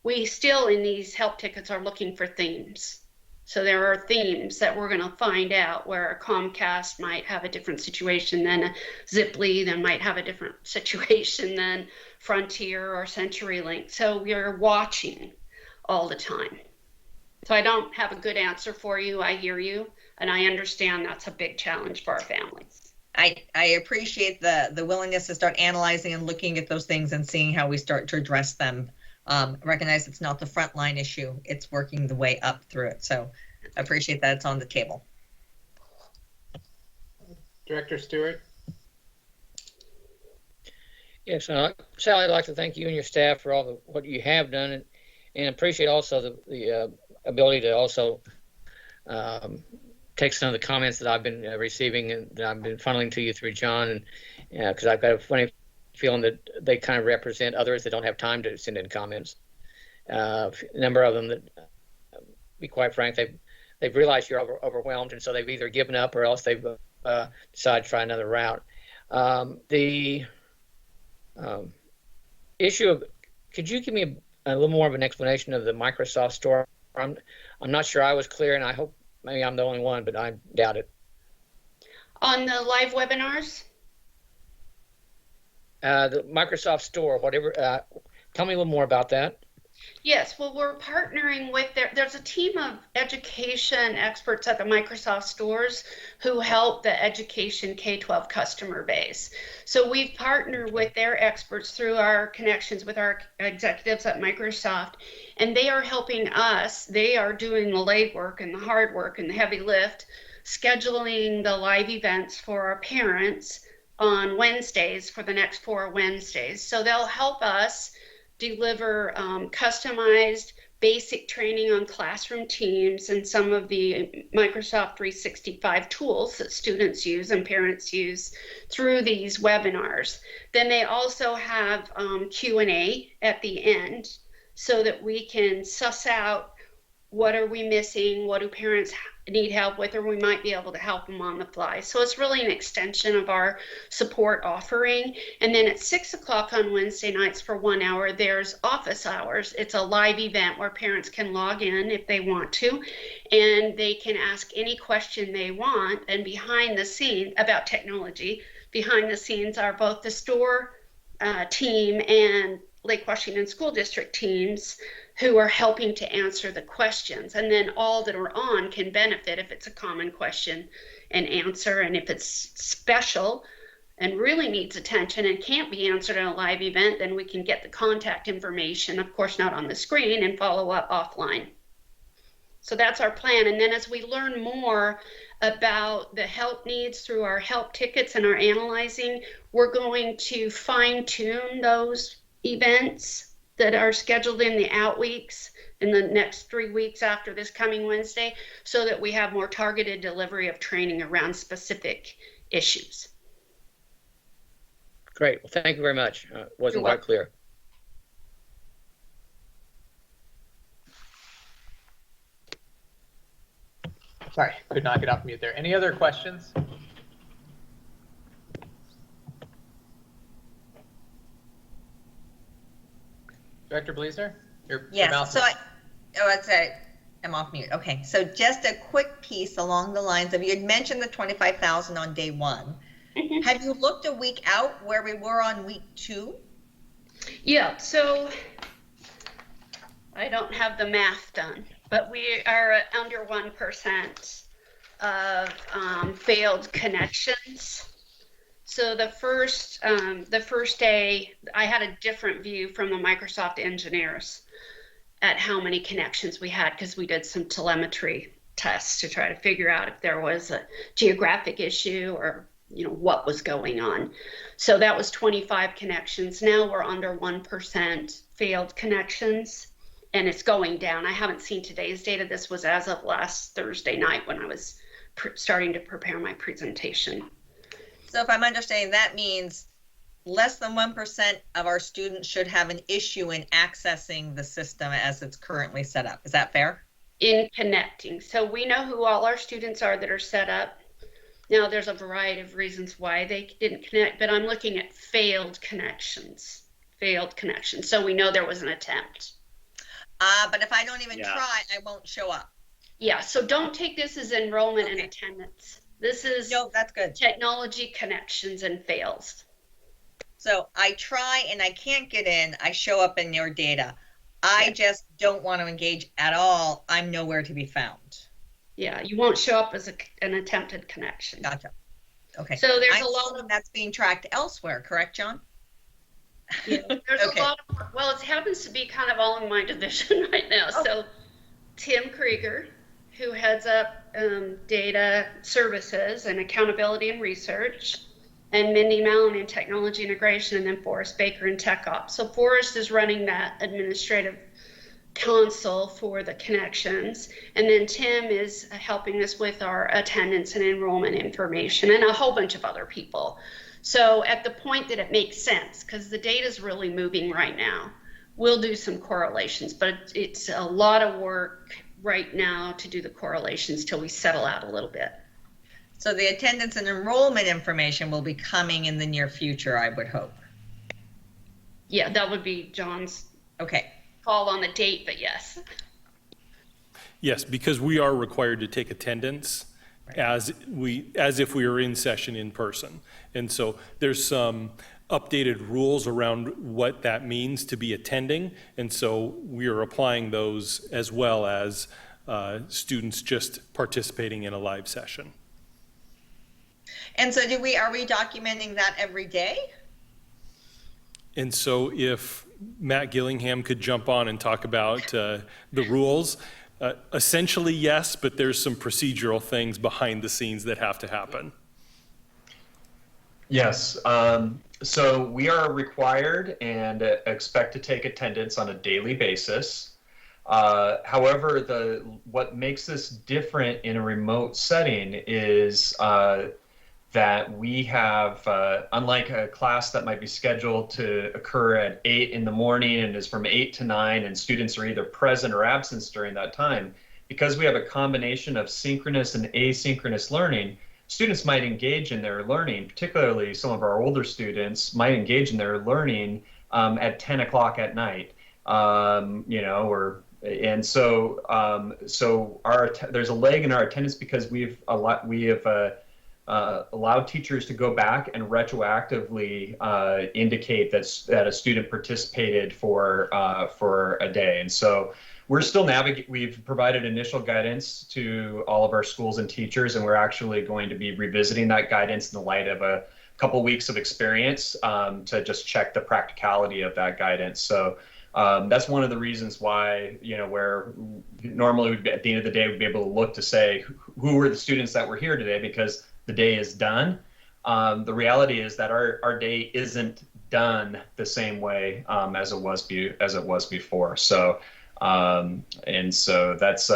We still, in these help tickets, are looking for themes. So there are themes that we're going to find out where a Comcast might have a different situation than a Ziply, that might have a different situation than Frontier or CenturyLink. So we're watching all the time. So I don't have a good answer for you. I hear you, and I understand that's a big challenge for our families. I appreciate the willingness to start analyzing and looking at those things and seeing how we start to address them. Recognize it's not the frontline issue, it's working the way up through it. So I appreciate that it's on the table. Director Stewart. Yes, Sally, I'd like to thank you and your staff for all what you have done, and appreciate also the ability to also take some of the comments that I've been receiving and that I've been funneling to you through John, and because I've got a funny feeling that they kind of represent others that don't have time to send in comments. A number of them that, be quite frank, they've realized you're overwhelmed, and so they've either given up or else they've decided to try another route. The issue of, could you give me a little more of an explanation of the Microsoft Store? I'm not sure I was clear, and I hope maybe I'm the only one, but I doubt it. On the live webinars? The Microsoft Store, whatever. Tell me a little more about that. Yes, well, we're partnering with there's a team of education experts at the Microsoft stores who help the education K-12 customer base. So we've partnered with their experts through our connections with our executives at Microsoft, and they are helping us. They are doing the legwork and the hard work and the heavy lift, scheduling the live events for our parents on Wednesdays for the next 4 Wednesdays. So they'll help us deliver customized basic training on classroom teams and some of the Microsoft 365 tools that students use and parents use through these webinars. Then they also have Q&A at the end so that we can suss out what are we missing, what do parents need help with, or we might be able to help them on the fly. So it's really an extension of our support offering. And then at 6 o'clock on Wednesday nights for 1 hour, there's office hours. It's a live event where parents can log in if they want to, and they can ask any question they want. And behind the scenes, about technology, behind the scenes are both the store team and Lake Washington School District teams who are helping to answer the questions. And then all that are on can benefit if it's a common question and answer. And if it's special and really needs attention and can't be answered in a live event, then we can get the contact information, of course not on the screen, and follow up offline. So that's our plan. And then as we learn more about the help needs through our help tickets and our analyzing, we're going to fine tune those events that are scheduled in the out weeks in the next 3 weeks after this coming Wednesday, so that we have more targeted delivery of training around specific issues. Great. Well, thank you very much. Wasn't quite clear. Sorry, could not get off mute there. Any other questions? Director Bleasner? Yes, so I'm off mute. Okay, so just a quick piece along the lines of, you had mentioned the 25,000 on day one. Mm-hmm. Have you looked a week out where we were on week 2? Yeah, so I don't have the math done, but we are at under 1% of failed connections. So the first day, I had a different view from the Microsoft engineers at how many connections we had, because we did some telemetry tests to try to figure out if there was a geographic issue or what was going on. So that was 25 connections. Now we're under 1% failed connections, and it's going down. I haven't seen today's data. This was as of last Thursday night when I was starting to prepare my presentation. So if I'm understanding, that means less than 1% of our students should have an issue in accessing the system as it's currently set up. Is that fair? In connecting. So we know who all our students are that are set up. Now there's a variety of reasons why they didn't connect, but I'm looking at failed connections. So we know there was an attempt. But if I don't even try, I won't show up. Yeah, so don't take this as enrollment and attendance. This is that's good. Technology connections and fails. So I try and I can't get in, I show up in your data. I just don't want to engage at all. I'm nowhere to be found. Yeah, you won't show up as an attempted connection. Gotcha. Okay. So there's a lot of that's being tracked elsewhere, correct, John? Yeah, there's a lot of, well, it happens to be kind of all in my division right now. So Tim Krieger, who heads up data services and accountability and research, and Mindy Mallon in technology integration, and then Forrest Baker in tech ops. So Forrest is running that administrative console for the connections, and then Tim is helping us with our attendance and enrollment information, and a whole bunch of other people. So at the point that it makes sense, because the data is really moving right now, we'll do some correlations, but it's a lot of work right now to do the correlations till we settle out a little bit. So the attendance and enrollment information will be coming in the near future, I would hope. Yeah, that would be John's call on the date, but yes. Yes, because we are required to take attendance as if we were in session in person. And so there's some updated rules around what that means to be attending. And so we are applying those as well as students just participating in a live session. And so are we documenting that every day? And so if Matt Gillingham could jump on and talk about the rules, essentially yes, but there's some procedural things behind the scenes that have to happen. Yes, so we are required and expect to take attendance on a daily basis. However, what makes this different in a remote setting is that we have, unlike a class that might be scheduled to occur at 8 in the morning and is from 8 to 9, and students are either present or absent during that time, because we have a combination of synchronous and asynchronous learning, students might engage in their learning, particularly some of our older students might engage in their learning at 10 o'clock at night, and so there's a leg in our attendance because we have allowed teachers to go back and retroactively indicate that a student participated for a day. And so we're still we've provided initial guidance to all of our schools and teachers, and we're actually going to be revisiting that guidance in the light of a couple weeks of experience to just check the practicality of that guidance. So that's one of the reasons why, where normally at the end of the day, we'd be able to look to say, who were the students that were here today, because the day is done. The reality is that our day isn't done the same way as it was before. So And so that's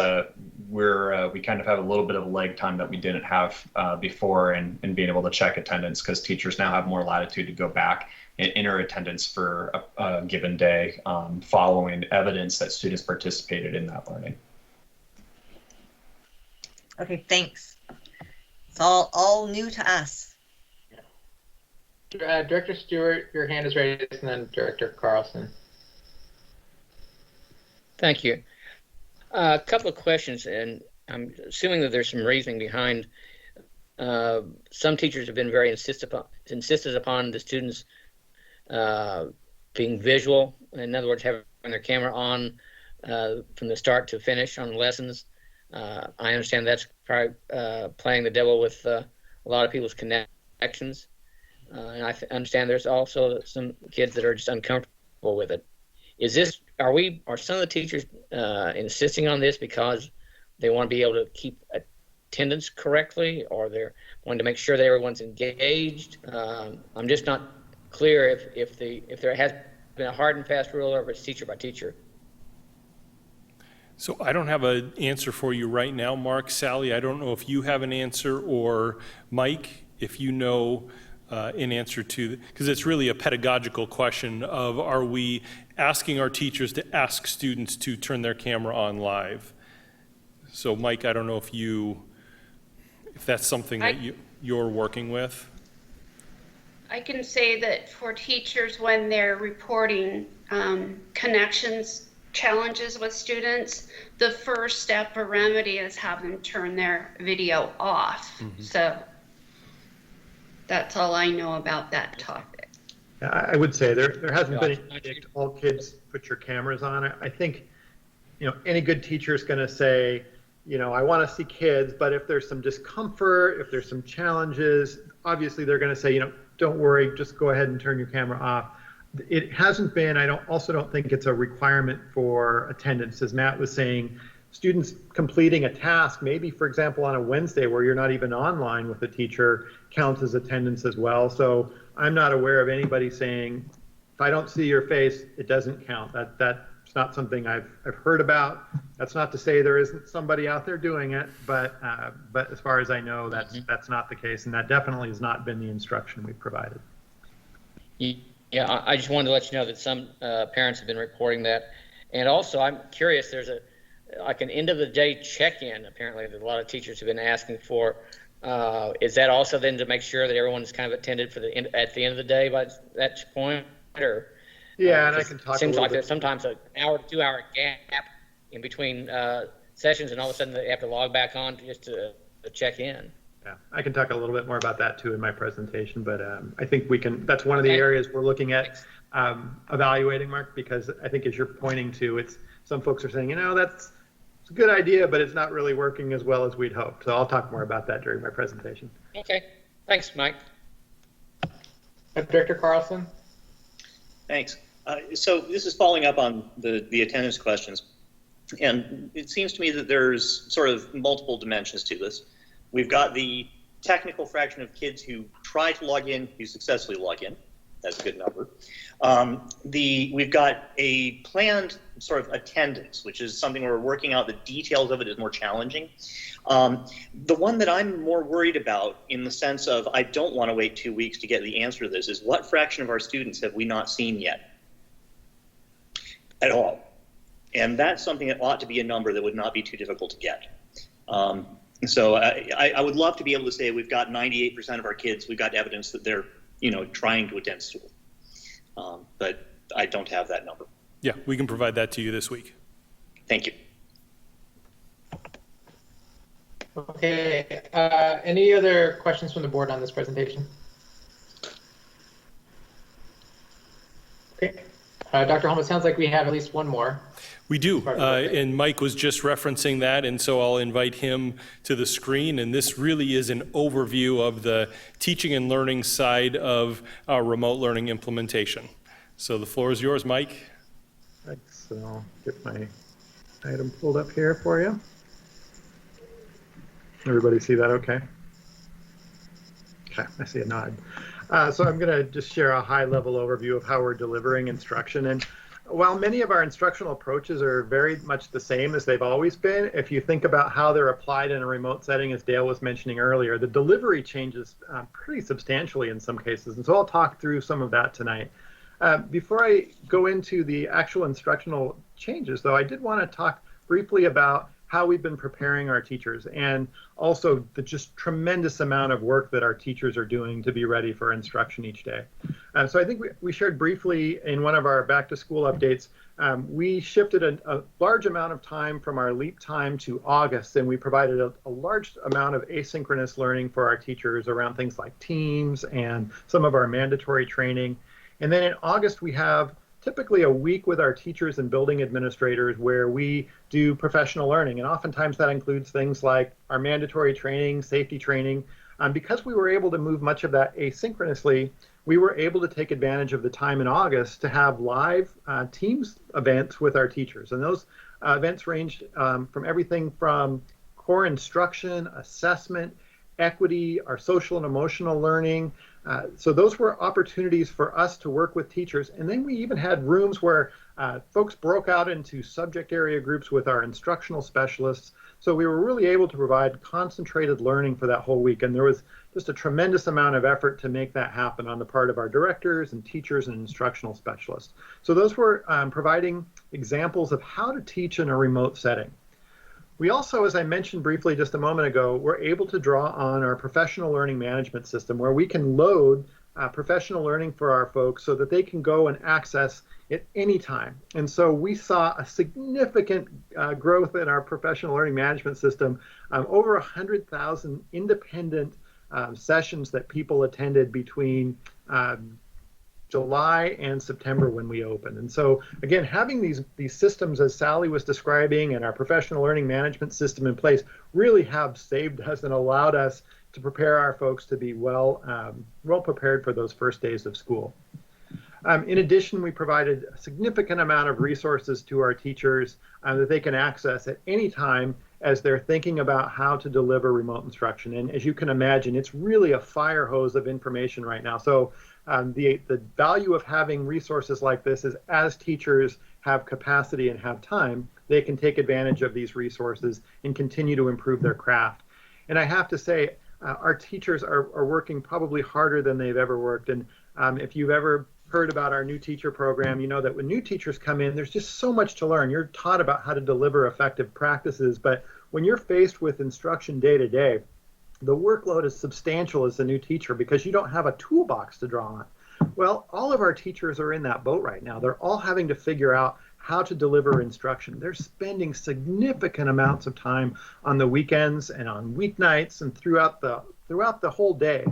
we kind of have a little bit of a lag time that we didn't have before in being able to check attendance, because teachers now have more latitude to go back and enter attendance for a given day following evidence that students participated in that learning. Okay, thanks. It's all new to us. Director Stewart, your hand is raised, and then Director Carlson. Thank you. A couple of questions, and I'm assuming that there's some reasoning behind. Some teachers have been very insisted upon the students being visual. In other words, having their camera on from the start to finish on lessons. I understand that's probably playing the devil with a lot of people's connections. And I understand there's also some kids that are just uncomfortable with it. Are some of the teachers insisting on this because they want to be able to keep attendance correctly, or they're wanting to make sure that everyone's engaged? I'm just not clear if there has been a hard and fast rule, or if it's teacher by teacher. So I don't have an answer for you right now, Mark. Sally, I don't know if you have an answer, or Mike, if you know an answer to, because it's really a pedagogical question of, are we asking our teachers to ask students to turn their camera on live? So Mike, I don't know if that's something that you're working with. I can say that for teachers, when they're reporting connections challenges with students, the first step or remedy is have them turn their video off. Mm-hmm. So that's all I know about that topic. I would say there hasn't been a edict, all kids put your cameras on. I think, any good teacher is going to say, I want to see kids, but if there's some discomfort, if there's some challenges, obviously they're going to say, don't worry, just go ahead and turn your camera off. It hasn't been, I don't think it's a requirement for attendance. As Matt was saying, students completing a task, maybe for example on a Wednesday where you're not even online with the teacher, counts as attendance as well. So I'm not aware of anybody saying, if I don't see your face, it doesn't count. That's not something I've heard about. That's not to say there isn't somebody out there doing it, but as far as I know, that's not the case, and that definitely has not been the instruction we've provided. Yeah, I just wanted to let you know that some parents have been reporting that. And also, I'm curious, there's an end of the day check-in, apparently, that a lot of teachers have been asking for. Is that also then to make sure that everyone's kind of attended at the end of the day by that point? Or, yeah, and I can talk seems a little like bit. There's sometimes an hour to 2 hour gap in between sessions, and all of a sudden they have to log back on just to check in. Yeah, I can talk a little bit more about that too in my presentation, but I think that's one of the areas we're looking at evaluating, Mark, because I think as you're pointing to, some folks are saying, it's a good idea, but it's not really working as well as we'd hoped. So I'll talk more about that during my presentation. Okay, thanks, Mike. Director Carlson. Thanks. So this is following up on the attendance questions, and it seems to me that there's sort of multiple dimensions to this. We've got the technical fraction of kids who try to log in, who successfully log in. That's a good number. We've got a planned sort of attendance, which is something where we're working out the details of it is more challenging. The one that I'm more worried about, in the sense of I don't want to wait 2 weeks to get the answer to this, is what fraction of our students have we not seen yet at all? And that's something that ought to be a number that would not be too difficult to get. So I would love to be able to say we've got 98% of our kids, we've got evidence that they're trying to attend school. But I don't have that number. Yeah, we can provide that to you this week. Thank you. Okay, any other questions from the board on this presentation? Okay, Dr. Holm, it sounds like we have at least one more. We do, and Mike was just referencing that, and so I'll invite him to the screen. And this really is an overview of the teaching and learning side of our remote learning implementation. So the floor is yours, Mike. Thanks. So I'll get my item pulled up here for you. Everybody see that okay? Okay, I see a nod. So I'm going to just share a high-level overview of how we're delivering instruction. And While many of our instructional approaches are very much the same as they've always been, if you think about how they're applied in a remote setting, as Dale was mentioning earlier, the delivery changes pretty substantially in some cases. And so I'll talk through some of that tonight. Before I go into the actual instructional changes, though, I did want to talk briefly about how we've been preparing our teachers and also the just tremendous amount of work that our teachers are doing to be ready for instruction each day. So I think we shared briefly in one of our back to school updates, we shifted a large amount of time from our leap time to August, and we provided a large amount of asynchronous learning for our teachers around things like Teams and some of our mandatory training. And then in August, we have typically a week with our teachers and building administrators where we do professional learning. And oftentimes that includes things like our mandatory training, safety training. Because we were able to move much of that asynchronously, we were able to take advantage of the time in August to have live Teams events with our teachers. And those events ranged from everything from core instruction, assessment, equity, our social and emotional learning. So those were opportunities for us to work with teachers. And then we even had rooms where folks broke out into subject area groups with our instructional specialists. So we were really able to provide concentrated learning for that whole week. And there was just a tremendous amount of effort to make that happen on the part of our directors and teachers and instructional specialists. So those were providing examples of how to teach in a remote setting. We also, as I mentioned briefly just a moment ago, were able to draw on our professional learning management system where we can load professional learning for our folks so that they can go and access it anytime. And so we saw a significant growth in our professional learning management system, over 100,000 independent sessions that people attended between July and September when we opened. And so again, having these systems, as Sally was describing, and our professional learning management system in place really have saved us and allowed us to prepare our folks to be well prepared for those first days of school. In addition, we provided a significant amount of resources to our teachers that they can access at any time as they're thinking about how to deliver remote instruction. And as you can imagine, it's really a fire hose of information right now. So the value of having resources like this is as teachers have capacity and have time, they can take advantage of these resources and continue to improve their craft. And I have to say, our teachers are working probably harder than they've ever worked. And if you've ever heard about our new teacher program, you know that when new teachers come in, there's just so much to learn. You're taught about how to deliver effective practices, but when you're faced with instruction day to day, the workload is substantial as a new teacher because you don't have a toolbox to draw on. Well, all of our teachers are in that boat right now. They're all having to figure out how to deliver instruction. They're spending significant amounts of time on the weekends and on weeknights and throughout the whole day.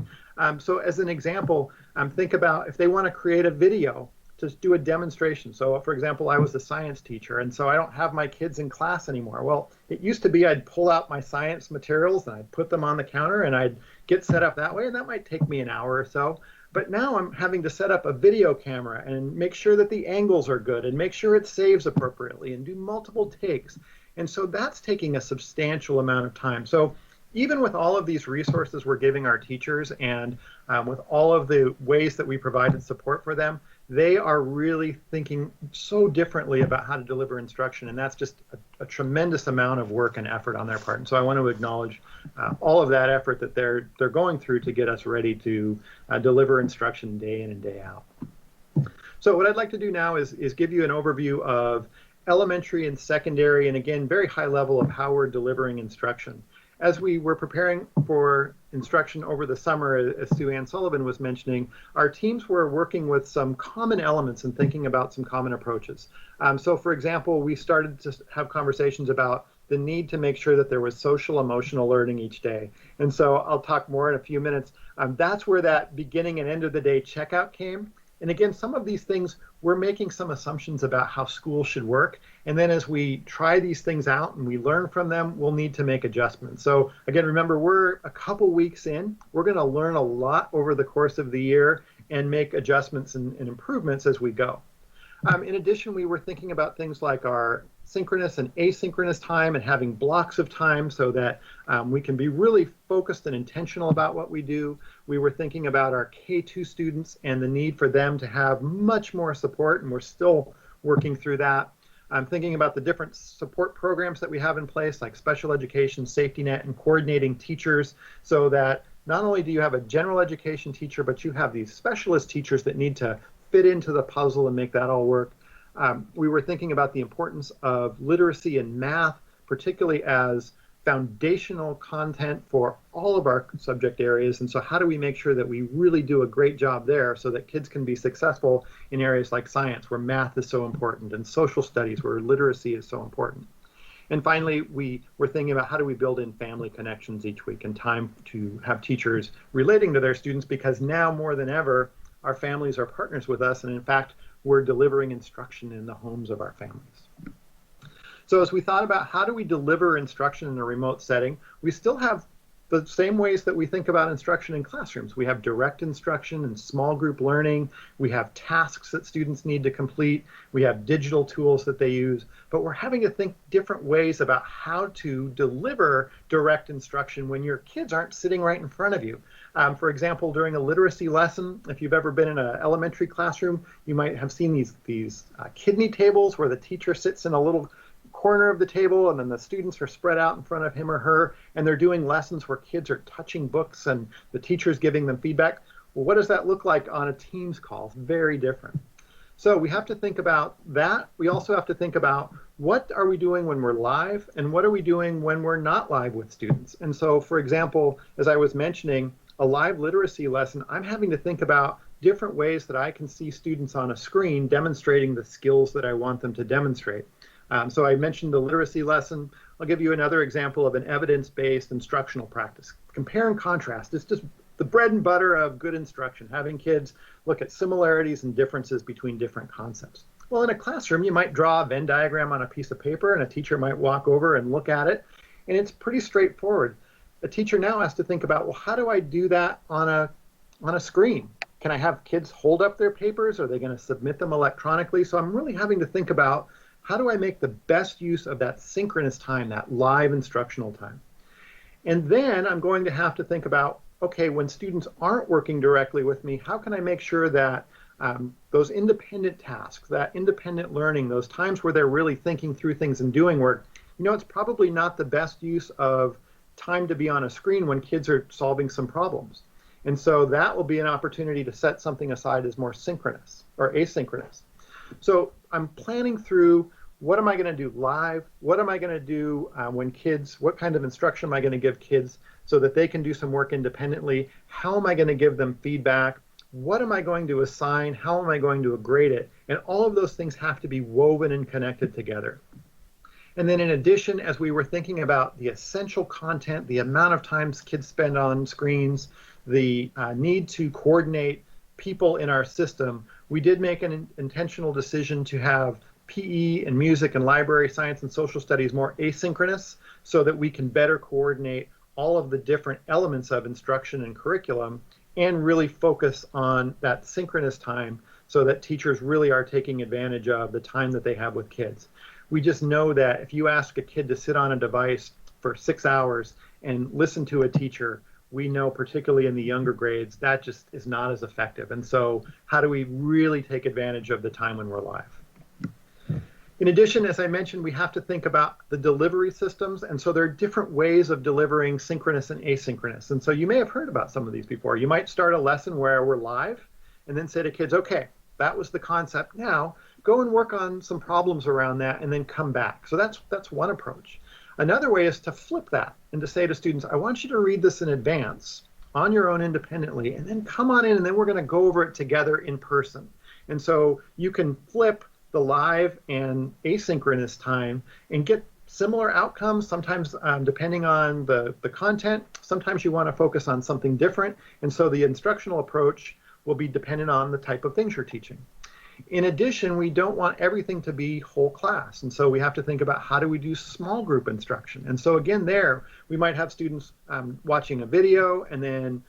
So as an example, think about if they want to create a video to do a demonstration. So for example, I was a science teacher, and so I don't have my kids in class anymore. Well, it used to be I'd pull out my science materials and I'd put them on the counter and I'd get set up that way, and that might take me an hour or so. But now I'm having to set up a video camera and make sure that the angles are good and make sure it saves appropriately and do multiple takes. And so that's taking a substantial amount of time. So even with all of these resources we're giving our teachers and with all of the ways that we provided support for them, they are really thinking so differently about how to deliver instruction. And that's just a tremendous amount of work and effort on their part. And so I want to acknowledge all of that effort that they're going through to get us ready to deliver instruction day in and day out. So what I'd like to do now is give you an overview of elementary and secondary, and again, very high level of how we're delivering instruction. As we were preparing for instruction over the summer, as Sue Ann Sullivan was mentioning, our teams were working with some common elements and thinking about some common approaches. So for example, we started to have conversations about the need to make sure that there was social emotional learning each day. And so I'll talk more in a few minutes. That's where that beginning and end of the day checkout came. And again, some of these things, we're making some assumptions about how school should work. And then as we try these things out and we learn from them, we'll need to make adjustments. So again, remember, we're a couple weeks in. We're going to learn a lot over the course of the year and make adjustments and improvements as we go. In addition, we were thinking about things like our synchronous and asynchronous time and having blocks of time so that we can be really focused and intentional about what we do. We were thinking about our K-2 students and the need for them to have much more support, and we're still working through that. I'm thinking about the different support programs that we have in place, like special education, safety net, and coordinating teachers, so that not only do you have a general education teacher, but you have these specialist teachers that need to fit into the puzzle and make that all work. We were thinking about the importance of literacy and math, particularly as foundational content for all of our subject areas. And so how do we make sure that we really do a great job there so that kids can be successful in areas like science, where math is so important, and social studies, where literacy is so important. And finally, we were thinking about how do we build in family connections each week and time to have teachers relating to their students, because now more than ever, our families are partners with us. And in fact, we're delivering instruction in the homes of our families. So as we thought about how do we deliver instruction in a remote setting, we still have the same ways that we think about instruction in classrooms. We have direct instruction and small group learning. We have tasks that students need to complete. We have digital tools that they use. But we're having to think different ways about how to deliver direct instruction when your kids aren't sitting right in front of you. For example, during a literacy lesson, if you've ever been in an elementary classroom, you might have seen these kidney tables where the teacher sits in a little corner of the table, and then the students are spread out in front of him or her, and they're doing lessons where kids are touching books and the teacher's giving them feedback. Well, what does that look like on a Teams call? It's very different. So we have to think about that. We also have to think about what are we doing when we're live, and what are we doing when we're not live with students. And so, for example, as I was mentioning, a live literacy lesson, I'm having to think about different ways that I can see students on a screen demonstrating the skills that I want them to demonstrate. So I mentioned the literacy lesson. I'll give you another example of an evidence-based instructional practice. Compare and contrast. It's just the bread and butter of good instruction, having kids look at similarities and differences between different concepts. Well, in a classroom, you might draw a Venn diagram on a piece of paper, and a teacher might walk over and look at it, and it's pretty straightforward. A teacher now has to think about, well, how do I do that on a screen? Can I have kids hold up their papers? Are they going to submit them electronically? So I'm really having to think about, how do I make the best use of that synchronous time, that live instructional time? And then I'm going to have to think about, okay, when students aren't working directly with me, how can I make sure that those independent tasks, that independent learning, those times where they're really thinking through things and doing work, it's probably not the best use of time to be on a screen when kids are solving some problems. And so that will be an opportunity to set something aside as more synchronous or asynchronous. So I'm planning through, what am I going to do live? What am I going to do when kids, what kind of instruction am I going to give kids so that they can do some work independently? How am I going to give them feedback? What am I going to assign? How am I going to grade it? And all of those things have to be woven and connected together. And then in addition, as we were thinking about the essential content, the amount of times kids spend on screens, the need to coordinate people in our system, we did make an intentional decision to have PE and music and library science and social studies more asynchronous so that we can better coordinate all of the different elements of instruction and curriculum and really focus on that synchronous time so that teachers really are taking advantage of the time that they have with kids. We just know that if you ask a kid to sit on a device for 6 hours and listen to a teacher, we know, particularly in the younger grades, that just is not as effective. And so how do we really take advantage of the time when we're live? In addition, as I mentioned, we have to think about the delivery systems. And so there are different ways of delivering synchronous and asynchronous. And so you may have heard about some of these before. You might start a lesson where we're live and then say to kids, okay, that was the concept. Now go and work on some problems around that and then come back. So that's one approach. Another way is to flip that and to say to students, I want you to read this in advance on your own independently, and then come on in, and then we're going to go over it together in person. And so you can flip the live and asynchronous time and get similar outcomes, sometimes depending on the content. Sometimes you want to focus on something different. And so the instructional approach will be dependent on the type of things you're teaching. In addition, we don't want everything to be whole class. And so we have to think about, how do we do small group instruction? And so again, there, we might have students watching a video and then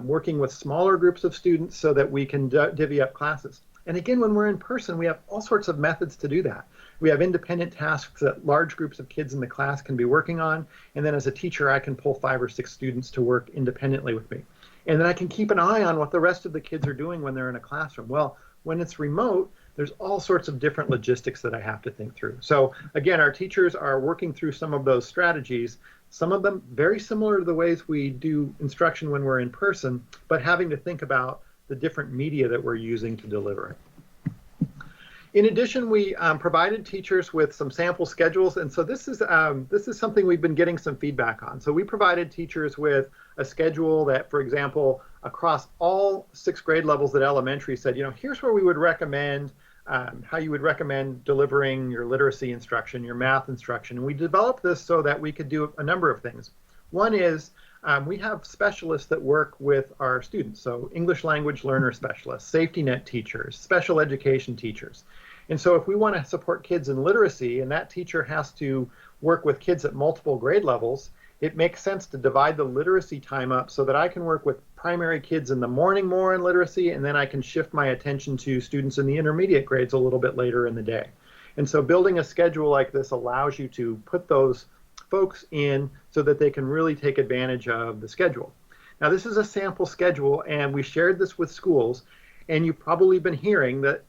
working with smaller groups of students so that we can divvy up classes. And again, when we're in person, we have all sorts of methods to do that. We have independent tasks that large groups of kids in the class can be working on. And then as a teacher, I can pull 5 or 6 students to work independently with me. And then I can keep an eye on what the rest of the kids are doing when they're in a classroom. Well, when it's remote, There's all sorts of different logistics that I have to think through. So again, our teachers are working through some of those strategies, some of them very similar to the ways we do instruction when we're in person, but having to think about the different media that we're using to deliver it. In addition, we provided teachers with some sample schedules, and so this is something we've been getting some feedback on. So we provided teachers with a schedule that, for example, across all 6th grade levels at elementary said, here's where we would recommend, how you would recommend delivering your literacy instruction, your math instruction. And we developed this so that we could do a number of things. One is we have specialists that work with our students, so English language learner specialists, safety net teachers, special education teachers. And so if we want to support kids in literacy and that teacher has to work with kids at multiple grade levels, it makes sense to divide the literacy time up so that I can work with primary kids in the morning more in literacy, and then I can shift my attention to students in the intermediate grades a little bit later in the day. And so building a schedule like this allows you to put those folks in so that they can really take advantage of the schedule. Now, this is a sample schedule, and we shared this with schools. And you've probably been hearing that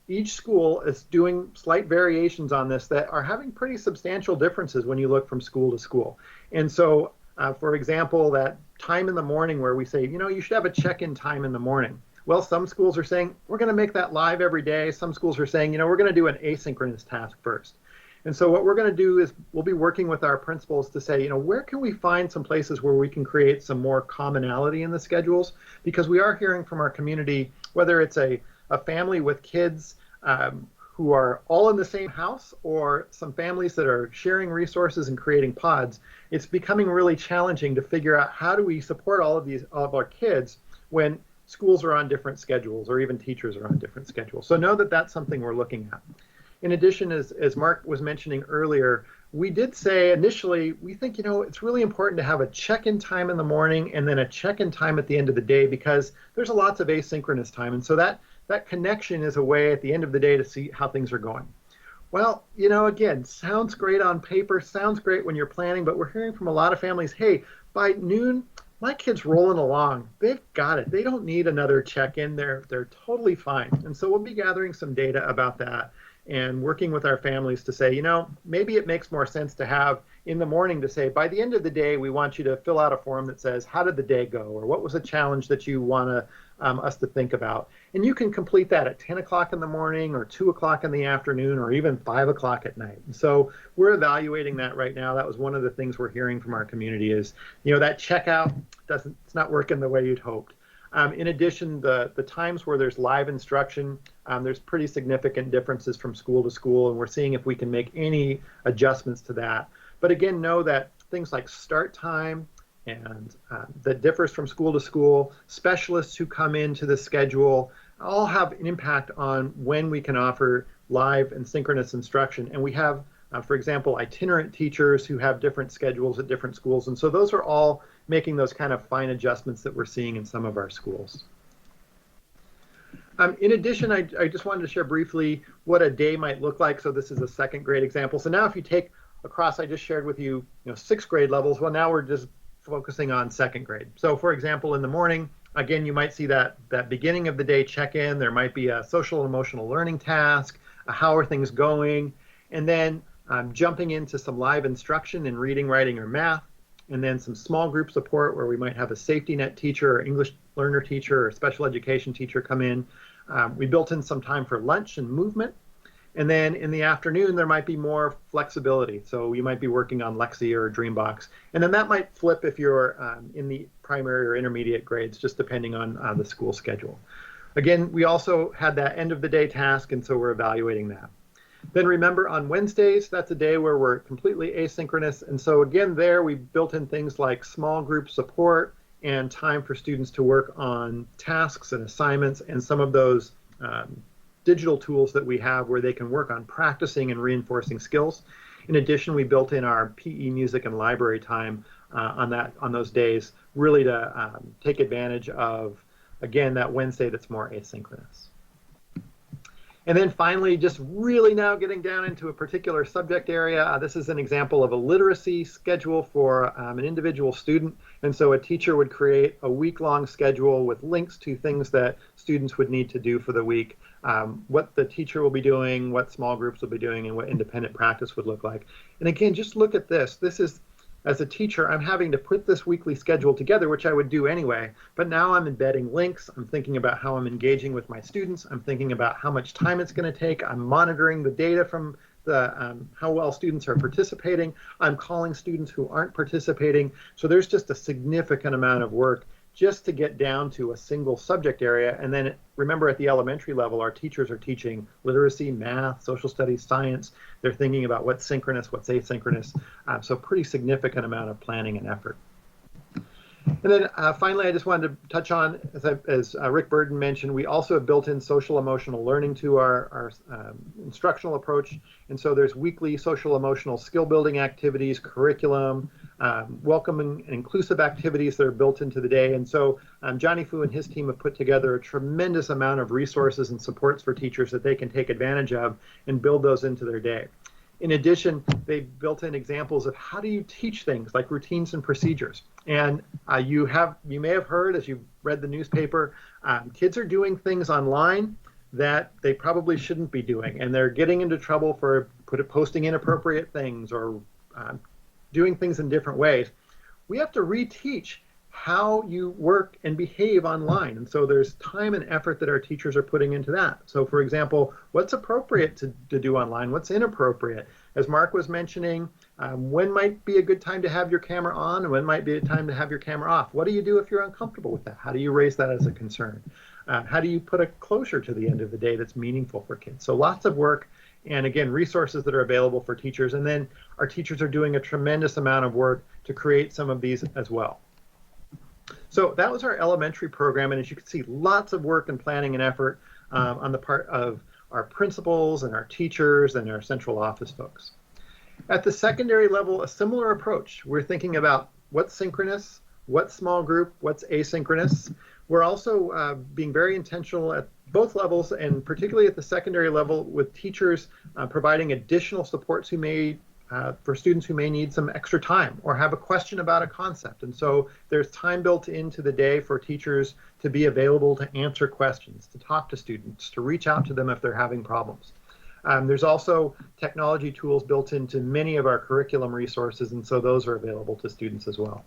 each school is doing slight variations on this that are having pretty substantial differences when you look from school to school. And so, for example, that time in the morning where we say, you should have a check-in time in the morning. Well, some schools are saying, we're going to make that live every day. Some schools are saying, we're going to do an asynchronous task first. And so what we're going to do is we'll be working with our principals to say, where can we find some places where we can create some more commonality in the schedules? Because we are hearing from our community, whether it's a family with kids who are all in the same house or some families that are sharing resources and creating pods, it's becoming really challenging to figure out how do we support all of our kids when schools are on different schedules or even teachers are on different schedules. So know that that's something we're looking at. In addition, as Mark was mentioning earlier, we did say initially, we think, it's really important to have a check-in time in the morning and then a check-in time at the end of the day because there's lots of asynchronous time. And so that connection is a way at the end of the day to see how things are going. Well, again, sounds great on paper, sounds great when you're planning, but we're hearing from a lot of families, hey, by noon, my kid's rolling along. They've got it. They don't need another check-in. They're totally fine. And so we'll be gathering some data about that and working with our families to say, maybe it makes more sense to have in the morning to say, by the end of the day, we want you to fill out a form that says, how did the day go? Or what was a challenge that you want us to think about? And you can complete that at 10 o'clock in the morning or 2 o'clock in the afternoon or even 5 o'clock at night. And so we're evaluating that right now. That was one of the things we're hearing from our community is, that checkout it's not working the way you'd hoped. In addition, the times where there's live instruction, there's pretty significant differences from school to school, and we're seeing if we can make any adjustments to that. But again, know that things like start time and that differs from school to school, specialists who come into the schedule, all have an impact on when we can offer live and synchronous instruction. And we have, for example, itinerant teachers who have different schedules at different schools. And so those are all making those kind of fine adjustments that we're seeing in some of our schools. In addition, I just wanted to share briefly what a day might look like. So this is a 2nd grade example. So now if you take across, I just shared with you, 6th grade levels. Well, now we're just focusing on 2nd grade. So for example, in the morning, again, you might see that beginning of the day check-in. There might be a social and emotional learning task, how are things going, and then jumping into some live instruction in reading, writing, or math, and then some small group support where we might have a safety net teacher or English learner teacher or special education teacher come in. We built in some time for lunch and movement. And then in the afternoon, there might be more flexibility. So you might be working on Lexi or Dreambox. And then that might flip if you're in the primary or intermediate grades, just depending on the school schedule. Again, we also had that end of the day task, and so we're evaluating that. Then remember, on Wednesdays, that's a day where we're completely asynchronous. And so again, there we built in things like small group support and time for students to work on tasks and assignments and some of those digital tools that we have where they can work on practicing and reinforcing skills. In addition, we built in our PE, music, and library time on those days, really to take advantage of, again, that Wednesday that's more asynchronous. And then finally, just really now getting down into a particular subject area. This is an example of a literacy schedule for an individual student. And so a teacher would create a week-long schedule with links to things that students would need to do for the week, what the teacher will be doing, what small groups will be doing, and what independent practice would look like. And again, just look at this. This is, as a teacher, I'm having to put this weekly schedule together, which I would do anyway, but now I'm embedding links. I'm thinking about how I'm engaging with my students. I'm thinking about how much time it's going to take. I'm monitoring the data from the how well students are participating. I'm calling students who aren't participating. So there's just a significant amount of work just to get down to a single subject area. And then remember, at the elementary level, our teachers are teaching literacy, math, social studies, science. They're thinking about what's synchronous, what's asynchronous. So pretty significant amount of planning and effort. And then finally, I just wanted to touch on, as Rick Burden mentioned, we also have built in social emotional learning to our instructional approach. And so there's weekly social emotional skill building activities, curriculum, welcoming and inclusive activities that are built into the day. And so Johnny Fu and his team have put together a tremendous amount of resources and supports for teachers that they can take advantage of and build those into their day. In addition, they've built in examples of how do you teach things like routines and procedures. And you may have heard, as you've read the newspaper, kids are doing things online that they probably shouldn't be doing, and they're getting into trouble for posting inappropriate things or doing things in different ways. We have to reteach how you work and behave online. And so there's time and effort that our teachers are putting into that. So for example, what's appropriate to do online? What's inappropriate? As Mark was mentioning, when might be a good time to have your camera on and when might be a time to have your camera off? What do you do if you're uncomfortable with that? How do you raise that as a concern? How do you put a closure to the end of the day that's meaningful for kids? So lots of work. And again, resources that are available for teachers. And then our teachers are doing a tremendous amount of work to create some of these as well. So that was our elementary program, and as you can see, lots of work and planning and effort on the part of our principals and our teachers and our central office folks. At the secondary level, a similar approach. We're thinking about what's synchronous, what's small group, what's asynchronous. We're also being very intentional at both levels, and particularly at the secondary level, with teachers providing additional supports for students who may need some extra time or have a question about a concept. And so there's time built into the day for teachers to be available to answer questions, to talk to students, to reach out to them if they're having problems. There's also technology tools built into many of our curriculum resources, and so those are available to students as well.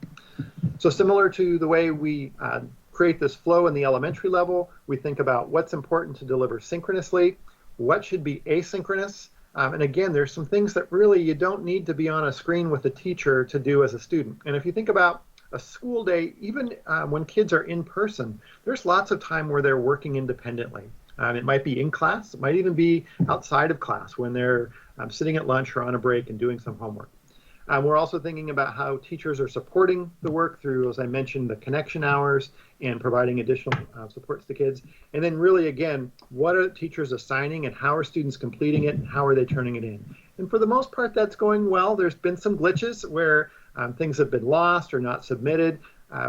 So similar to the way we create this flow in the elementary level, we think about what's important to deliver synchronously, what should be asynchronous. And again, there's some things that really you don't need to be on a screen with a teacher to do as a student. And if you think about a school day, even when kids are in person, there's lots of time where they're working independently. It might be in class, it might even be outside of class when they're sitting at lunch or on a break and doing some homework. We're also thinking about how teachers are supporting the work through, as I mentioned, the connection hours and providing additional supports to kids. And then really, again, what are teachers assigning and how are students completing it and how are they turning it in? And for the most part, that's going well. There's been some glitches where things have been lost or not submitted.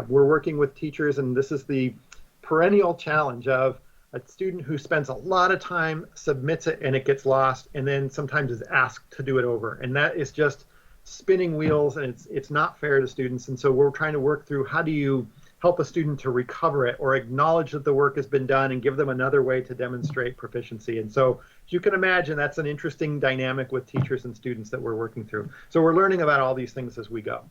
We're working with teachers, and this is the perennial challenge of a student who spends a lot of time, submits it, and it gets lost, and then sometimes is asked to do it over. And that is just spinning wheels, and it's not fair to students. And so we're trying to work through how do you help a student to recover it or acknowledge that the work has been done and give them another way to demonstrate proficiency. And so as you can imagine, that's an interesting dynamic with teachers and students that we're working through. So we're learning about all these things as we go.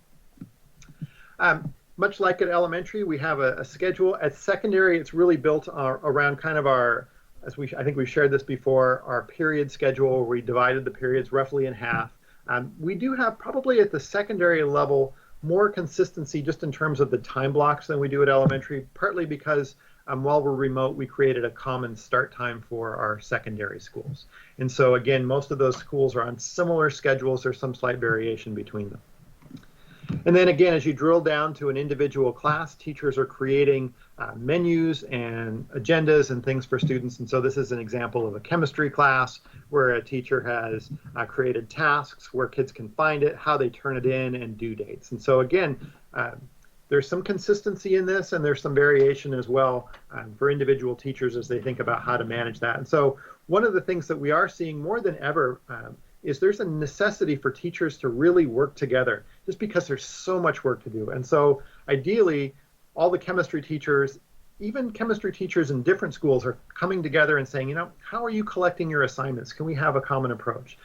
Much like at elementary, we have a schedule. At secondary, it's really built around kind of our, I think we've shared this before, our period schedule where we divided the periods roughly in half. We do have probably at the secondary level more consistency just in terms of the time blocks than we do at elementary, partly because while we're remote, we created a common start time for our secondary schools. And so again, most of those schools are on similar schedules. There's some slight variation between them. And then again, as you drill down to an individual class, teachers are creating menus and agendas and things for students. And so this is an example of a chemistry class where a teacher has created tasks where kids can find it, how they turn it in, and due dates. And so again, there's some consistency in this, and there's some variation as well for individual teachers as they think about how to manage that. And so one of the things that we are seeing more than ever is there's a necessity for teachers to really work together, just because there's so much work to do. And so ideally, all the chemistry teachers, even chemistry teachers in different schools, are coming together and saying, you know, how are you collecting your assignments? Can we have a common approach?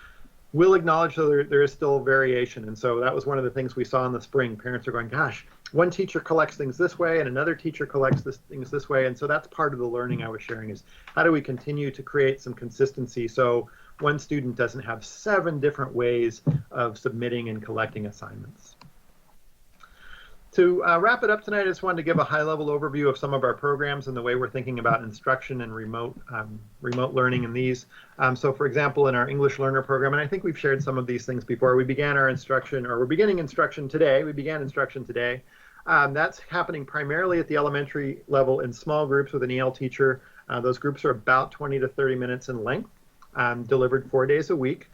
We'll acknowledge that there is still variation. And so that was one of the things we saw in the spring. Parents are going, gosh, one teacher collects things this way and another teacher collects things this way. And so that's part of the learning I was sharing, is how do we continue to create some consistency so one student doesn't have 7 different ways of submitting and collecting assignments. To wrap it up tonight, I just wanted to give a high-level overview of some of our programs and the way we're thinking about instruction and remote learning in these. So for example, in our English Learner program, and I think we've shared some of these things before, we began our instruction, or we're beginning instruction today. We began instruction today. That's happening primarily at the elementary level in small groups with an EL teacher. Those groups are about 20 to 30 minutes in length, delivered 4 days a week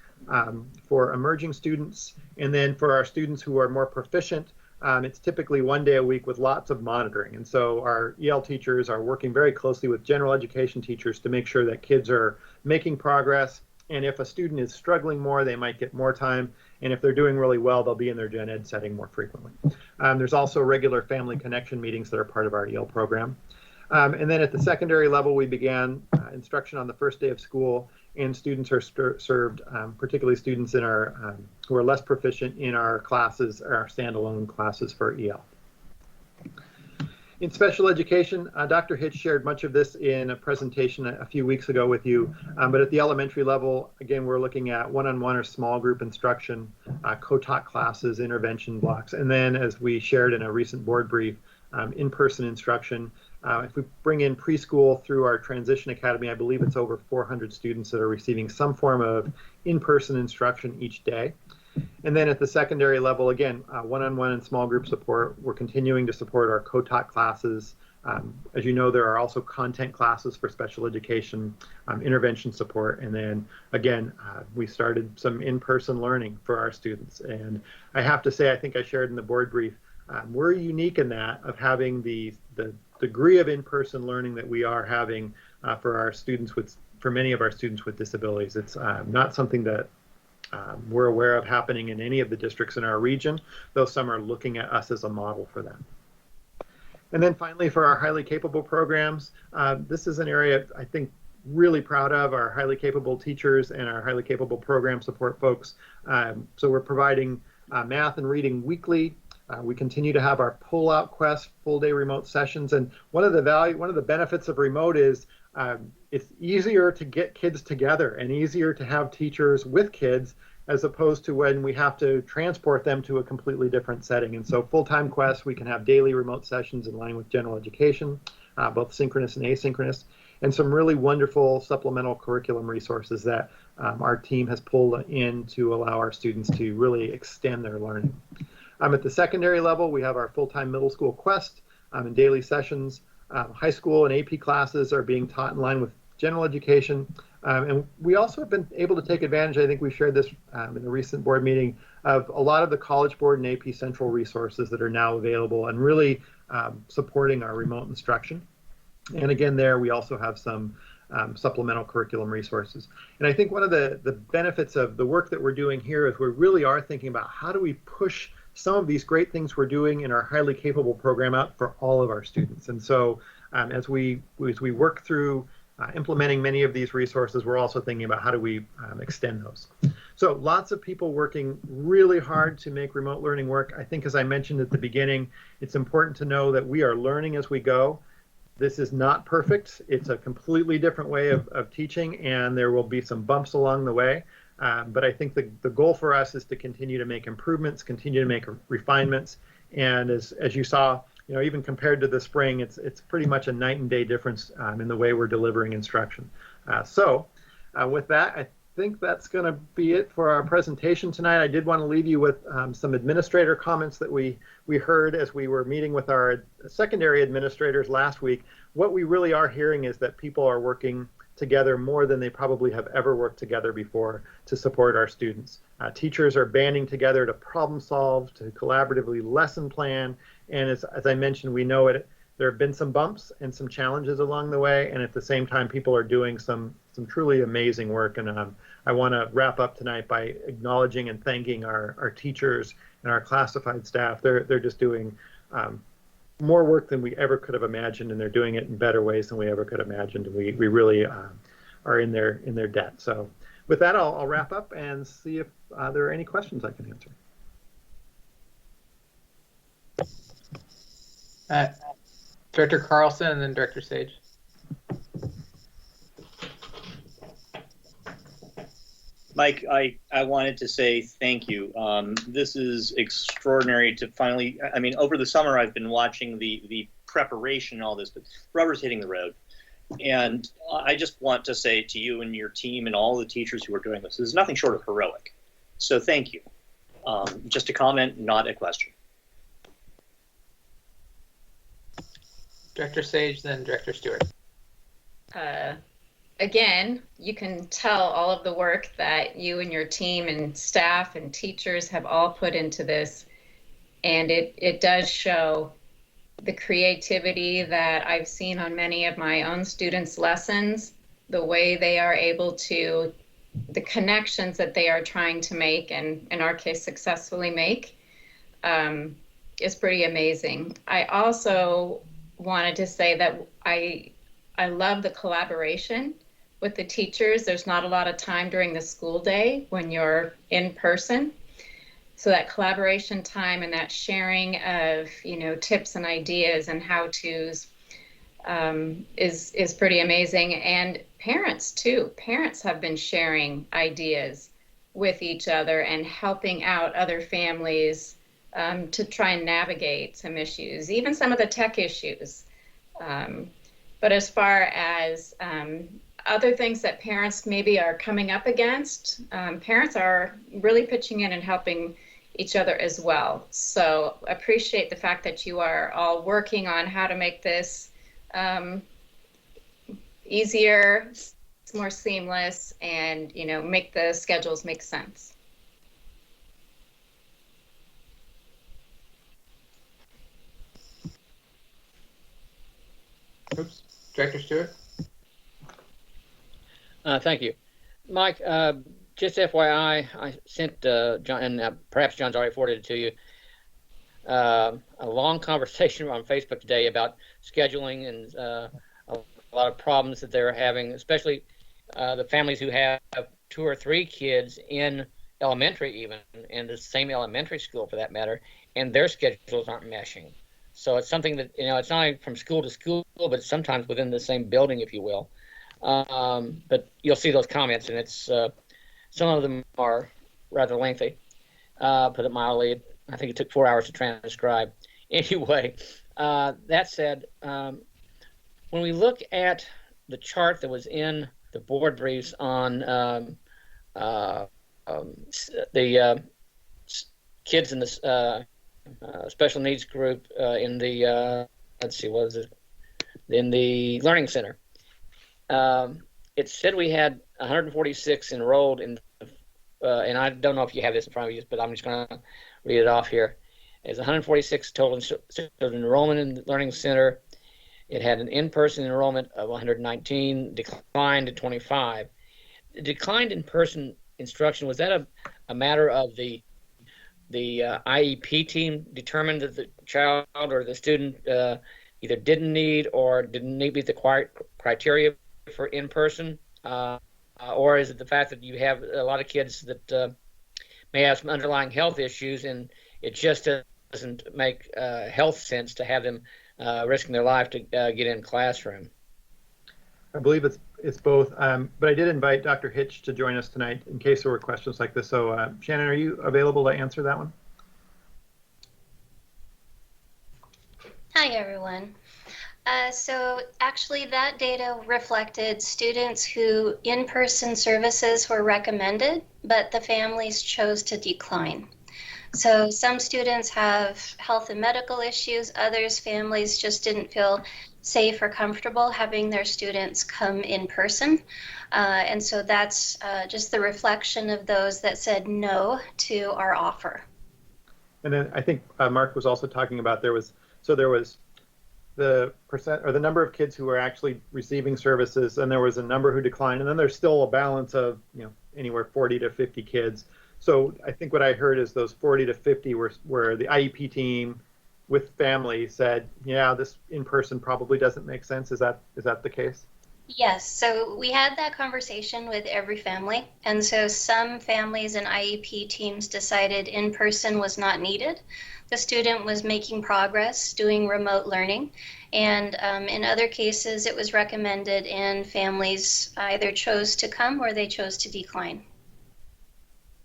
for emerging students. And then for our students who are more proficient, it's typically 1 day a week with lots of monitoring. And so our EL teachers are working very closely with general education teachers to make sure that kids are making progress. And if a student is struggling more, they might get more time. And if they're doing really well, they'll be in their gen ed setting more frequently. There's also regular family connection meetings that are part of our EL program. And then at the secondary level, we began instruction on the first day of school, and students are served, particularly students in our who are less proficient in our classes, our standalone classes for EL. In special education, Dr. Hitch shared much of this in a presentation a few weeks ago with you, but at the elementary level, again, we're looking at one-on-one or small group instruction, co-taught classes, intervention blocks, and then, as we shared in a recent board brief, in-person instruction. If we bring in preschool through our Transition Academy, I believe it's over 400 students that are receiving some form of in-person instruction each day. And then at the secondary level, again, one-on-one and small group support. We're continuing to support our co-taught classes. As you know, there are also content classes for special education, intervention support, and then again, we started some in-person learning for our students. And I have to say, I think I shared in the board brief, we're unique in that of having the degree of in-person learning that we are having for our students for many of our students with disabilities. It's not something that we're aware of happening in any of the districts in our region, though some are looking at us as a model for that. And then finally, for our highly capable programs, this is an area I think really proud of, our highly capable teachers and our highly capable program support folks. So we're providing math and reading weekly. We continue to have our pull-out quest full-day remote sessions, and one of the benefits of remote is it's easier to get kids together and easier to have teachers with kids, as opposed to when we have to transport them to a completely different setting. And so full-time quest, we can have daily remote sessions in line with general education, both synchronous and asynchronous, and some really wonderful supplemental curriculum resources that our team has pulled in to allow our students to really extend their learning. At the secondary level, we have our full-time middle school quest and daily sessions. High school and AP classes are being taught in line with general education. And we also have been able to take advantage, I think we shared this in a recent board meeting, of a lot of the College Board and AP Central resources that are now available and really supporting our remote instruction. And again, there we also have some supplemental curriculum resources. And I think one of the benefits of the work that we're doing here is we really are thinking about how do we push some of these great things we're doing in our highly capable program out for all of our students. And so as we work through implementing many of these resources, we're also thinking about how do we extend those. So lots of people working really hard to make remote learning work. I think, as I mentioned at the beginning, it's important to know that we are learning as we go. This is not perfect. It's a completely different way of teaching, and there will be some bumps along the way. But I think the goal for us is to continue to make improvements, continue to make refinements. And as you saw, even compared to the spring, it's pretty much a night and day difference in the way we're delivering instruction. So with that, I think that's going to be it for our presentation tonight. I did want to leave you with some administrator comments that we heard as we were meeting with our secondary administrators last week. What we really are hearing is that people are working together more than they probably have ever worked together before to support our students. Teachers are banding together to problem solve, to collaboratively lesson plan, And as I mentioned, we know there have been some bumps and some challenges along the way, and at the same time, people are doing some truly amazing work. And I want to wrap up tonight by acknowledging and thanking our teachers and our classified staff. They're just doing more work than we ever could have imagined, and they're doing it in better ways than we ever could have imagined. And we really are in their debt. So with that, I'll wrap up and see if there are any questions I can answer. Director Carlson and then Director Sage. Mike, I wanted to say thank you. This is extraordinary to finally, I mean, over the summer I've been watching the preparation and all this, but rubber's hitting the road. And I just want to say to you and your team and all the teachers who are doing this is nothing short of heroic. So thank you. Just a comment, not a question. Director Sage, then Director Stewart. Again, you can tell all of the work that you and your team and staff and teachers have all put into this. And it does show the creativity that I've seen on many of my own students' lessons, the way they are able to, the connections that they are trying to make, and in our case, successfully make, is pretty amazing. I also wanted to say that I love the collaboration with the teachers. There's not a lot of time during the school day when you're in person. So that collaboration time and that sharing of, tips and ideas and how-tos is pretty amazing. And parents too. Parents have been sharing ideas with each other and helping out other families to try and navigate some issues, even some of the tech issues. But as far as other things that parents maybe are coming up against, parents are really pitching in and helping each other as well. So appreciate the fact that you are all working on how to make this easier, more seamless, and make the schedules make sense. Oops. Director Stewart. Thank you. Mike, just FYI, I sent John, and perhaps John's already forwarded it to you, a long conversation on Facebook today about scheduling and a lot of problems that they're having, especially the families who have 2 or 3 kids in elementary even, in the same elementary school for that matter, and their schedules aren't meshing. So it's something that, it's not only from school to school, but sometimes within the same building, if you will. But you'll see those comments, and it's some of them are rather lengthy, put it mildly. I think it took 4 hours to transcribe. Anyway, that said, when we look at the chart that was in the board briefs on the kids in the special needs group in the, let's see, what is it? In the Learning Center. It said we had 146 enrolled in, and I don't know if you have this in front of you, but I'm just going to read it off here. It's 146 total enrollment in the Learning Center. It had an in-person enrollment of 119, declined to 25. The declined in-person instruction, was that a matter of the IEP team determined that the child or the student either didn't need or didn't meet the criteria for in-person, or is it the fact that you have a lot of kids that may have some underlying health issues and it just doesn't make health sense to have them risking their life to get in classroom? I believe it's both, but I did invite Dr. Hitch to join us tonight in case there were questions like this. So Shannon, are you available to answer that one? Hi, everyone. So actually that data reflected students who in-person services were recommended, but the families chose to decline. So some students have health and medical issues, others families just didn't feel safe or comfortable having their students come in person. And so that's just the reflection of those that said no to our offer. And then I think Mark was also talking about there was the percent or the number of kids who were actually receiving services, and there was a number who declined, and then there's still a balance of anywhere 40 to 50 kids. So I think what I heard is those 40 to 50 where the IEP team with family said, yeah, this in person probably doesn't make sense. Is that the case? Yes, so we had that conversation with every family, and so some families and IEP teams decided in person was not needed. The student was making progress doing remote learning, and in other cases it was recommended and families either chose to come or they chose to decline.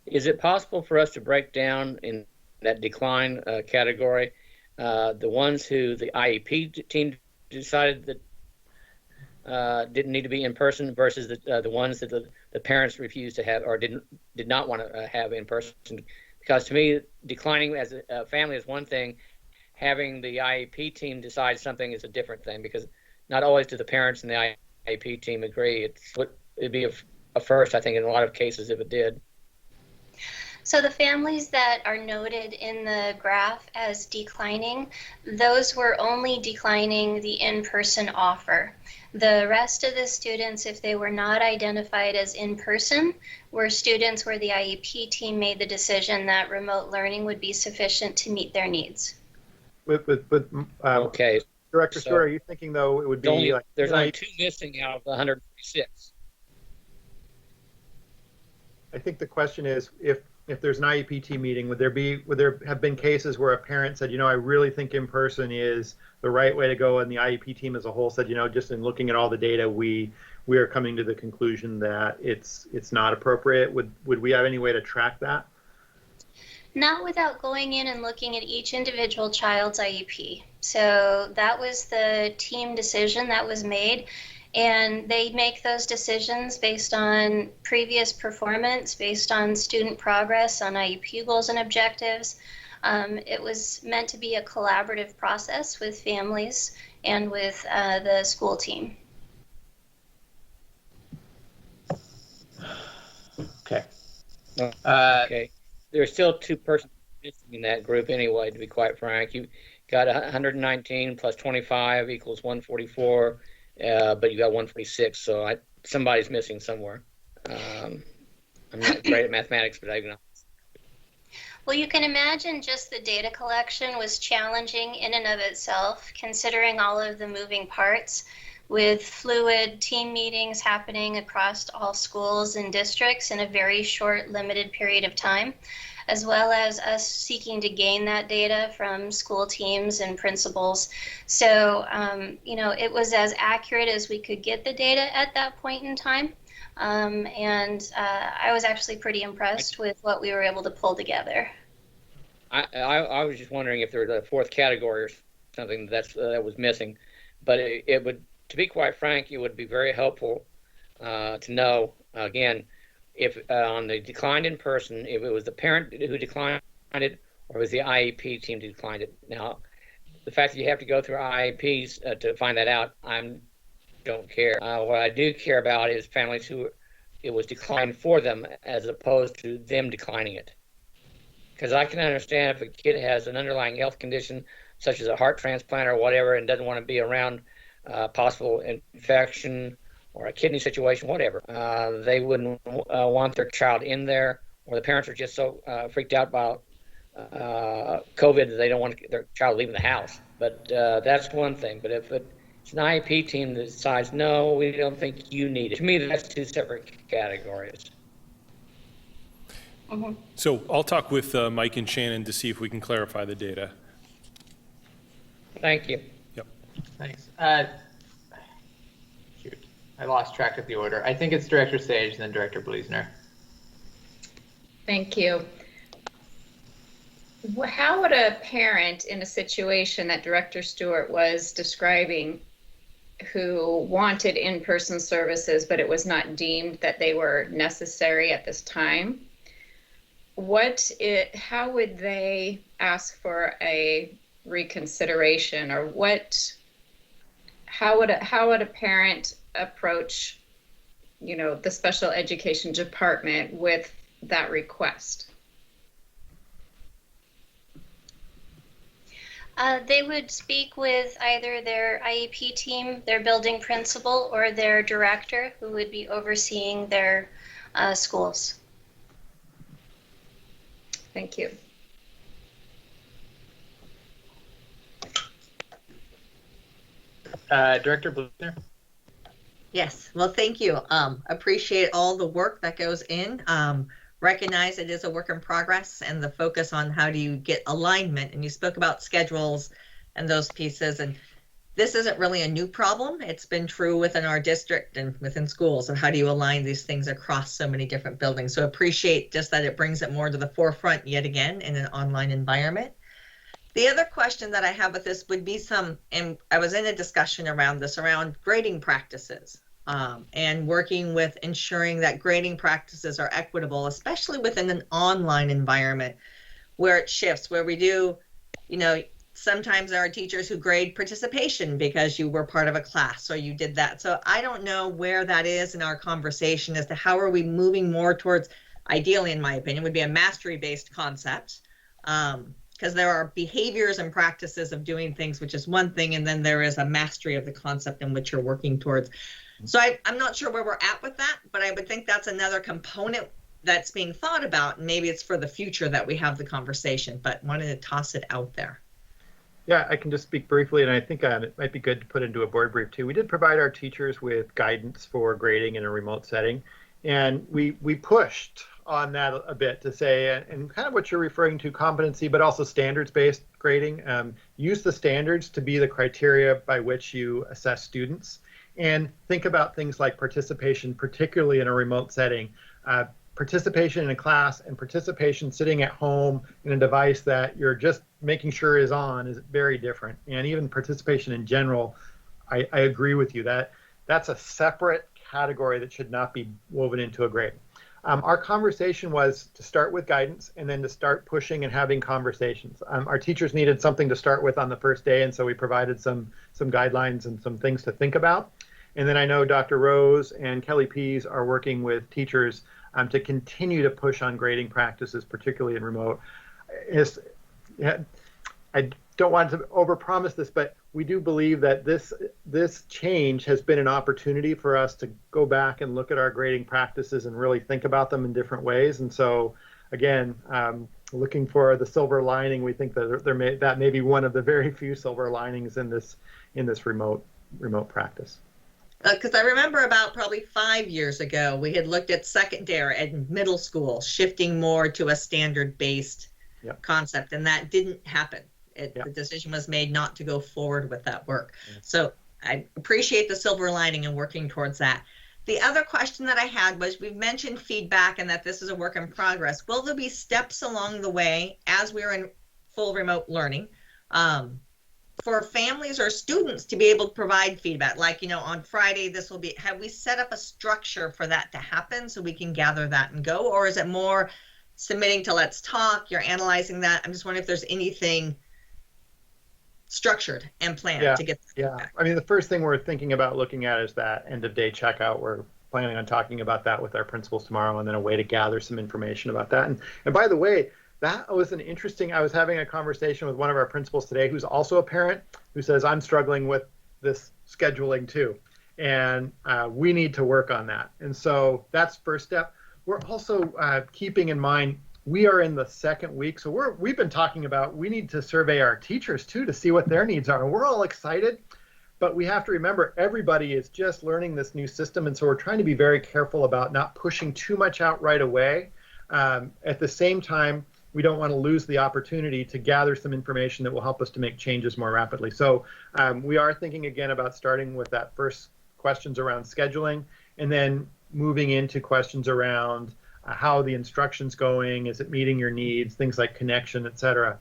Is it possible for us to break down in that decline category the ones who the IEP team decided that didn't need to be in person versus the ones that the parents refused to have or did not want to have in person? Because to me, declining as a family is one thing. Having the IEP team decide something is a different thing, because not always do the parents and the IEP team agree. It'd be a first, I think, in a lot of cases if it did. So the families that are noted in the graph as declining, those were only declining the in-person offer. The rest of the students, if they were not identified as in-person, were students where the IEP team made the decision that remote learning would be sufficient to meet their needs. Okay. Director Stewart, are you thinking though it would be there's only 2 missing out of the 146? I think the question is if there's an IEP team meeting, would there have been cases where a parent said, I really think in person is the right way to go, and the IEP team as a whole said, just in looking at all the data, we are coming to the conclusion that it's not appropriate. Would we have any way to track that? Not without going in and looking at each individual child's IEP. So that was the team decision that was made. And they make those decisions based on previous performance, based on student progress, on IEP goals and objectives. It was meant to be a collaborative process with families and with the school team. Okay. Okay. There's still 2 persons missing in that group anyway, to be quite frank. You got 119 plus 25 equals 144. But you got 146, so somebody's missing somewhere. I'm not great at mathematics, but I know. Well, you can imagine just the data collection was challenging in and of itself, considering all of the moving parts with fluid team meetings happening across all schools and districts in a very short, limited period of time, as well as us seeking to gain that data from school teams and principals. So, it was as accurate as we could get the data at that point in time. I was actually pretty impressed with what we were able to pull together. I was just wondering if there was a 4th category or something that was missing, but it would, to be quite frank, it would be very helpful to know, again, if on the declined in person, if it was the parent who declined it or was the IEP team who declined it. Now, the fact that you have to go through IEPs to find that out, I don't care. What I do care about is families who it was declined for them as opposed to them declining it. Because I can understand if a kid has an underlying health condition such as a heart transplant or whatever and doesn't want to be around possible infection or a kidney situation, whatever. They wouldn't want their child in there, or the parents are just so freaked out about COVID that they don't want their child leaving the house. But that's one thing. But if it's an IEP team that decides, no, we don't think you need it, to me, that's 2 separate categories. Mm-hmm. So I'll talk with Mike and Shannon to see if we can clarify the data. Thank you. Yep. Thanks. I lost track of the order. I think it's Director Sage and then Director Bleasner. Thank you. How would a parent in a situation that Director Stewart was describing who wanted in-person services, but it was not deemed that they were necessary at this time, how would they ask for a reconsideration, or how would a parent approach, the special education department with that request? They would speak with either their IEP team, their building principal, or their director, who would be overseeing their schools. Thank you. Director Bluchner? Yes, well, thank you. Appreciate all the work that goes in. Recognize it is a work in progress and the focus on how do you get alignment. And you spoke about schedules and those pieces. And this isn't really a new problem. It's been true within our district and within schools. And how do you align these things across so many different buildings? So appreciate just that it brings it more to the forefront yet again in an online environment. The other question that I have with this would be and I was in a discussion around this, around grading practices. And working with ensuring that grading practices are equitable, especially within an online environment where it shifts, where we do, sometimes there are teachers who grade participation because you were part of a class or you did that. So I don't know where that is in our conversation as to how are we moving more towards, ideally, in my opinion, would be a mastery-based concept. Because there are behaviors and practices of doing things, which is one thing, and then there is a mastery of the concept in which you're working towards. So I'm not sure where we're at with that, but I would think that's another component that's being thought about. And maybe it's for the future that we have the conversation, but wanted to toss it out there. Yeah, I can just speak briefly, and I think it might be good to put into a board brief too. We did provide our teachers with guidance for grading in a remote setting, and we pushed on that a bit to say, and kind of what you're referring to, competency, but also standards-based grading. Use the standards to be the criteria by which you assess students. And think about things like participation, particularly in a remote setting. Participation in a class and participation sitting at home in a device that you're just making sure is on is very different. And even participation in general, I agree with you that that's a separate category that should not be woven into a grade. Our conversation was to start with guidance and then to start pushing and having conversations. Our teachers needed something to start with on the first day, and so we provided some guidelines and some things to think about. And then I know Dr. Rose and Kelly Pease are working with teachers to continue to push on grading practices, particularly in remote. I don't want to overpromise this, but we do believe that this change has been an opportunity for us to go back and look at our grading practices and really think about them in different ways. And so, again, looking for the silver lining, we think that that may be one of the very few silver linings in this remote practice. Because I remember about probably 5 years ago, we had looked at secondary and middle school, shifting more to a standard-based concept, and that didn't happen. The decision was made not to go forward with that work. So I appreciate the silver lining and working towards that. The other question that I had was, we've mentioned feedback and that this is a work in progress. Will there be steps along the way as we're in full remote learning for families or students to be able to provide feedback? Like, on Friday, this will be, have we set up a structure for that to happen so we can gather that and go? Or is it more submitting to Let's Talk, you're analyzing that? I'm just wondering if there's anything structured and planned to get that feedback. I mean, the first thing we're thinking about looking at is that end of day checkout. We're planning on talking about that with our principals tomorrow, and then a way to gather some information about that. And by the way, that was I was having a conversation with one of our principals today who's also a parent, who says, I'm struggling with this scheduling too. And we need to work on that. And so that's first step. We're also keeping in mind, we are in the second week. So we've been talking about, we need to survey our teachers too to see what their needs are. And we're all excited, but we have to remember everybody is just learning this new system. And so we're trying to be very careful about not pushing too much out right away. At the same time, we don't want to lose the opportunity to gather some information that will help us to make changes more rapidly. So we are thinking again about starting with that first questions around scheduling, and then moving into questions around how the instruction's going, is it meeting your needs, things like connection, et cetera.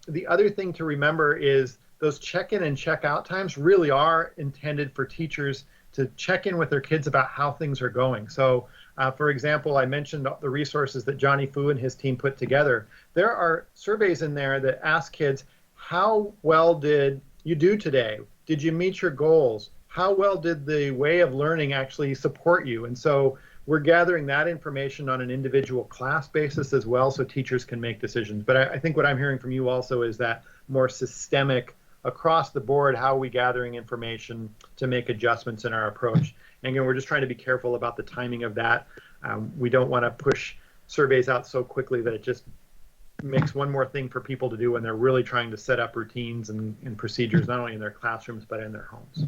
The other thing to remember is those check-in and check-out times really are intended for teachers to check in with their kids about how things are going. So, for example, I mentioned the resources that Johnny Fu and his team put together. There are surveys in there that ask kids, how well did you do today? Did you meet your goals? How well did the way of learning actually support you? And so we're gathering that information on an individual class basis as well, so teachers can make decisions. But I think what I'm hearing from you also is that more systemic across the board. How are we gathering information to make adjustments in our approach? And again, we're just trying to be careful about the timing of that. We don't want to push surveys out so quickly that it just makes one more thing for people to do when they're really trying to set up routines and procedures, not only in their classrooms, but in their homes.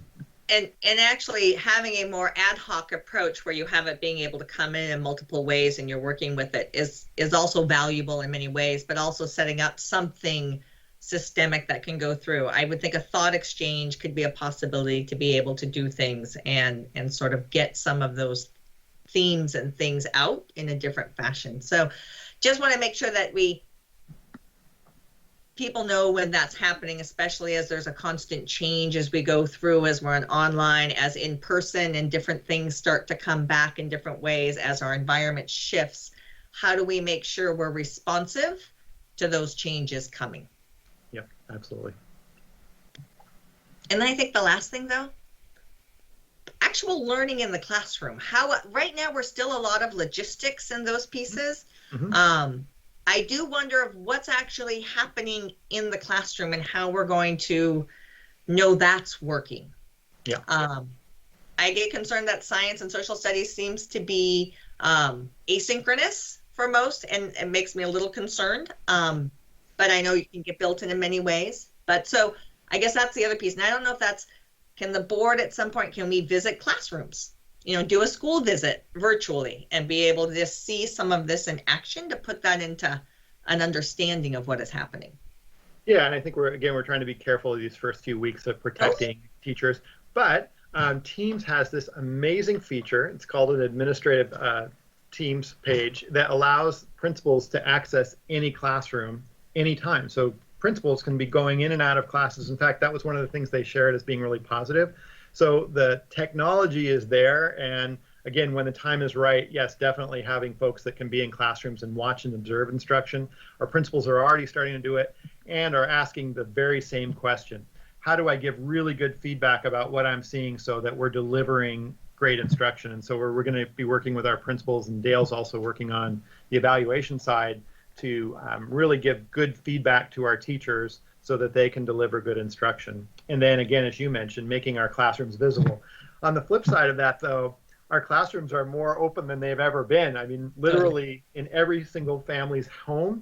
And actually having a more ad hoc approach where you have it being able to come in multiple ways and you're working with it is also valuable in many ways, but also setting up something systemic that can go through. I would think a thought exchange could be a possibility to be able to do things and sort of get some of those themes and things out in a different fashion. So just want to make sure that people know when that's happening, especially as there's a constant change as we go through, as we're online, as in person, and different things start to come back in different ways as our environment shifts. How do we make sure we're responsive to those changes coming? Yep, absolutely. And I think the last thing, though, actual learning in the classroom. Right now we're still a lot of logistics in those pieces. Mm-hmm. I do wonder of what's actually happening in the classroom and how we're going to know that's working. Yeah. I get concerned that science and social studies seems to be asynchronous for most, and it makes me a little concerned. But I know you can get built in many ways. But so I guess that's the other piece. And I don't know if can the board at some point, can we visit classrooms? Do a school visit virtually and be able to just see some of this in action to put that into an understanding of what is happening. Yeah, and I think we're trying to be careful of these first few weeks of protecting teachers. But Teams has this amazing feature. It's called an administrative Teams page that allows principals to access any classroom anytime. So principals can be going in and out of classes. In fact, that was one of the things they shared as being really positive. So the technology is there, and again, when the time is right, yes, definitely having folks that can be in classrooms and watch and observe instruction. Our principals are already starting to do it and are asking the very same question. How do I give really good feedback about what I'm seeing so that we're delivering great instruction? And so we're going to be working with our principals, and Dale's also working on the evaluation side to really give good feedback to our teachers so that they can deliver good instruction. And then again, as you mentioned, making our classrooms visible. On the flip side of that, though, our classrooms are more open than they've ever been. I mean, literally in every single family's home,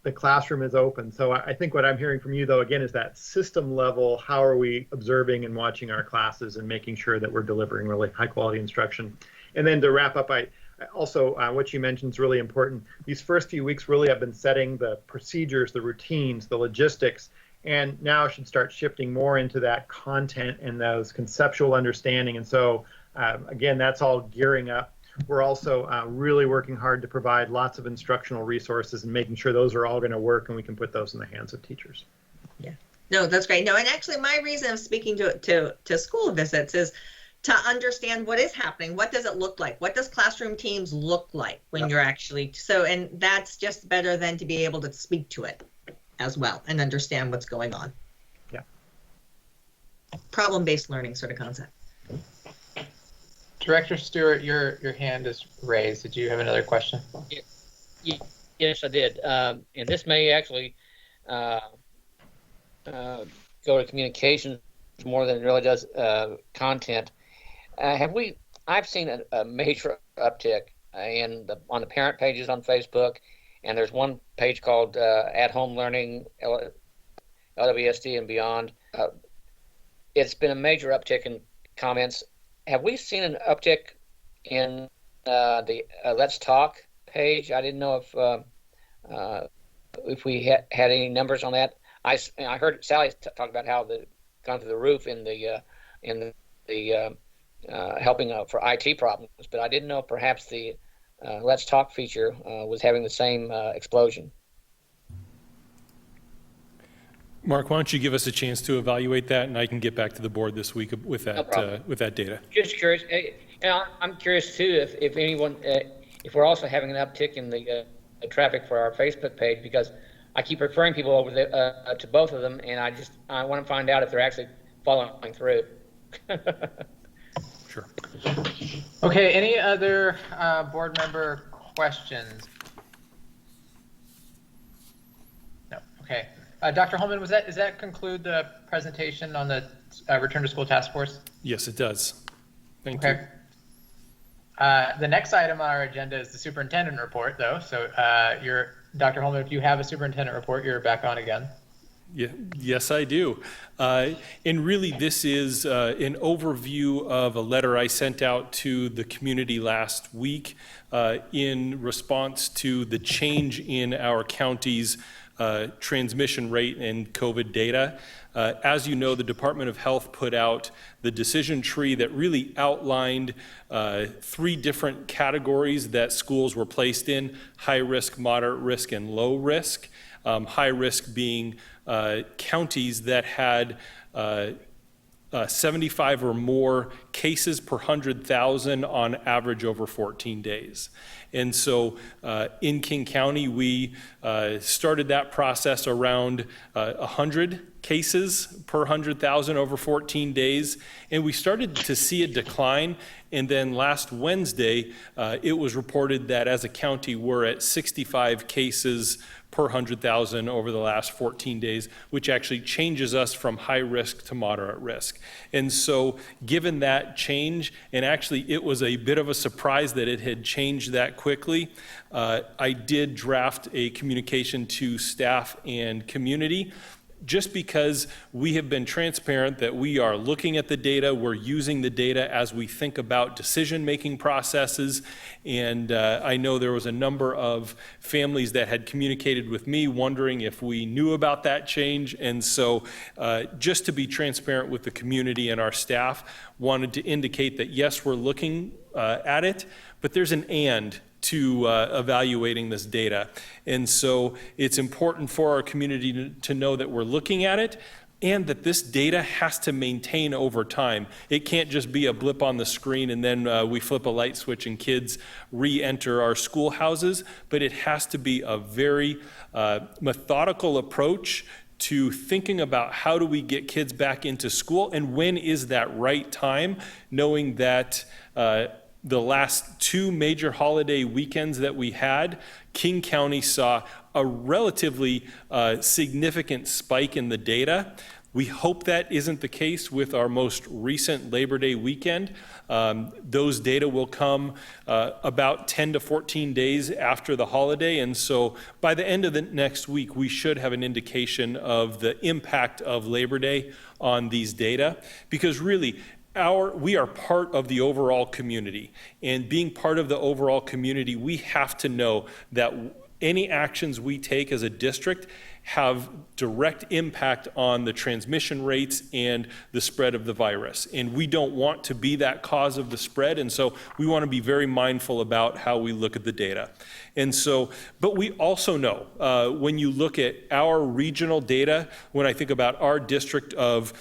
the classroom is open. So I think what I'm hearing from you, though, again, is that system level, how are we observing and watching our classes and making sure that we're delivering really high quality instruction. And then to wrap up, I also, what you mentioned is really important. These first few weeks really have been setting the procedures, the routines, the logistics, and now should start shifting more into that content and those conceptual understanding. And so, again, that's all gearing up. We're also really working hard to provide lots of instructional resources and making sure those are all going to work and we can put those in the hands of teachers. Yeah, no, that's great. No, and actually my reason of speaking to school visits is to understand what is happening. What does it look like? What does classroom teams look like when you're actually, and that's just better than to be able to speak to it as well and understand what's going on. Yeah. Problem-based learning sort of concept. Director Stewart, your hand is raised. Did you have another question? Yes, I did. And this may actually go to communications more than it really does content. I've seen a major uptick on the parent pages on Facebook, and there's one page called At Home Learning, LWSD and Beyond. It's been a major uptick in comments. Have we seen an uptick in the Let's Talk page? I didn't know if we had any numbers on that. I heard Sally talk about how gone through the roof in the helping for IT problems, but I didn't know perhaps the Let's Talk feature was having the same explosion. Mark, why don't you give us a chance to evaluate that, and I can get back to the board this week with that data. Just curious. I'm curious too if anyone, if we're also having an uptick in the traffic for our Facebook page, because I keep referring people over to both of them, and I want to find out if they're actually following through. Sure. Okay. Any other board member questions? No. Okay. Dr. Holman, does that conclude the presentation on the Return to School Task Force? Yes, it does. Thank you. The next item on our agenda is the superintendent report, though. So Dr. Holman, if you have a superintendent report, you're back on again. Yeah, yes, I do. And really, this is an overview of a letter I sent out to the community last week in response to the change in our county's transmission rate and COVID data. As you know, the Department of Health put out the decision tree that really outlined 3 different categories that schools were placed in: high risk, moderate risk, and low risk. High risk being counties that had 75 or more cases per 100,000 on average over 14 days. And so in King County, we started that process around 100 cases per 100,000 over 14 days. And we started to see a decline. And then last Wednesday, it was reported that as a county, we're at 65 cases per 100,000 over the last 14 days, which actually changes us from high risk to moderate risk. And so given that change, and actually it was a bit of a surprise that it had changed that quickly, I did draft a communication to staff and community, just because we have been transparent that we are looking at the data, we're using the data as we think about decision-making processes. And I know there was a number of families that had communicated with me wondering if we knew about that change. And so just to be transparent with the community and our staff, wanted to indicate that yes, we're looking at it, but there's an and to evaluating this data. And so it's important for our community to know that we're looking at it and that this data has to maintain over time. It can't just be a blip on the screen and then we flip a light switch and kids re-enter our schoolhouses, but it has to be a very methodical approach to thinking about how do we get kids back into school and when is that right time, knowing that the last 2 major holiday weekends that we had, King County saw a relatively significant spike in the data. We hope that isn't the case with our most recent Labor Day weekend. Those data will come about 10 to 14 days after the holiday. And so by the end of the next week, we should have an indication of the impact of Labor Day on these data. Because really, we are part of the overall community, and being part of the overall community, we have to know that any actions we take as a district have direct impact on the transmission rates and the spread of the virus. And we don't want to be that cause of the spread, and so we want to be very mindful about how we look at the data. And so, but we also know when you look at our regional data, when I think about our district of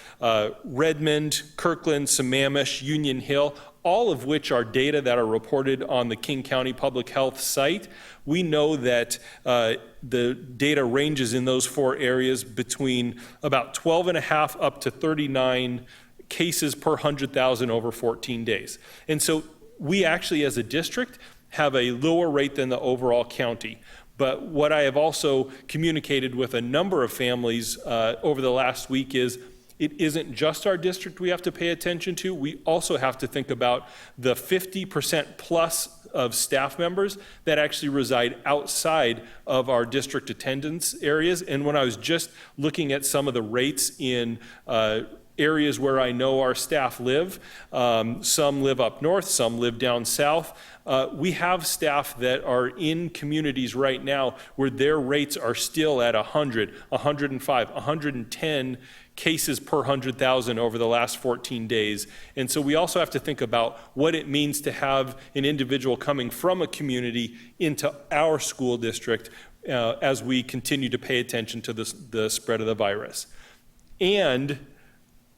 Redmond, Kirkland, Sammamish, Union Hill, all of which are data that are reported on the King County Public Health site, we know that the data ranges in those 4 areas between about 12.5 up to 39 cases per 100,000 over 14 days. And so we actually, as a district, have a lower rate than the overall county. But what I have also communicated with a number of families over the last week is it isn't just our district we have to pay attention to. We also have to think about the 50% plus of staff members that actually reside outside of our district attendance areas. And when I was just looking at some of the rates in areas where I know our staff live, some live up north, some live down south. We have staff that are in communities right now where their rates are still at 100, 105, 110 cases per 100,000 over the last 14 days. And so we also have to think about what it means to have an individual coming from a community into our school district as we continue to pay attention to the spread of the virus. And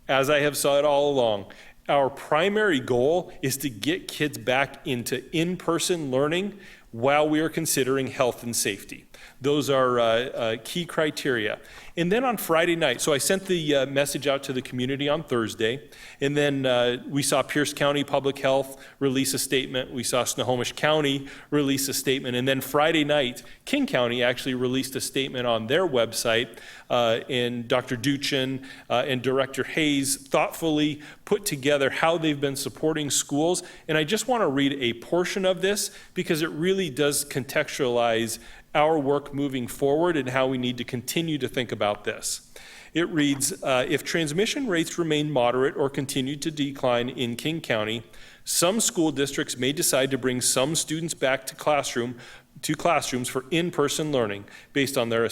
as I have said all along, our primary goal is to get kids back into in-person learning while we are considering health and safety. Those are key criteria. And then on Friday night, so I sent the message out to the community on Thursday, and then we saw Pierce County Public Health release a statement. We saw Snohomish County release a statement. And then Friday night, King County actually released a statement on their website, and Dr. Duchin and Director Hayes thoughtfully put together how they've been supporting schools. And I just want to read a portion of this because it really does contextualize our work moving forward and how we need to continue to think about this. It reads, if transmission rates remain moderate or continue to decline in King County, some school districts may decide to bring some students back to classrooms for in-person learning based on their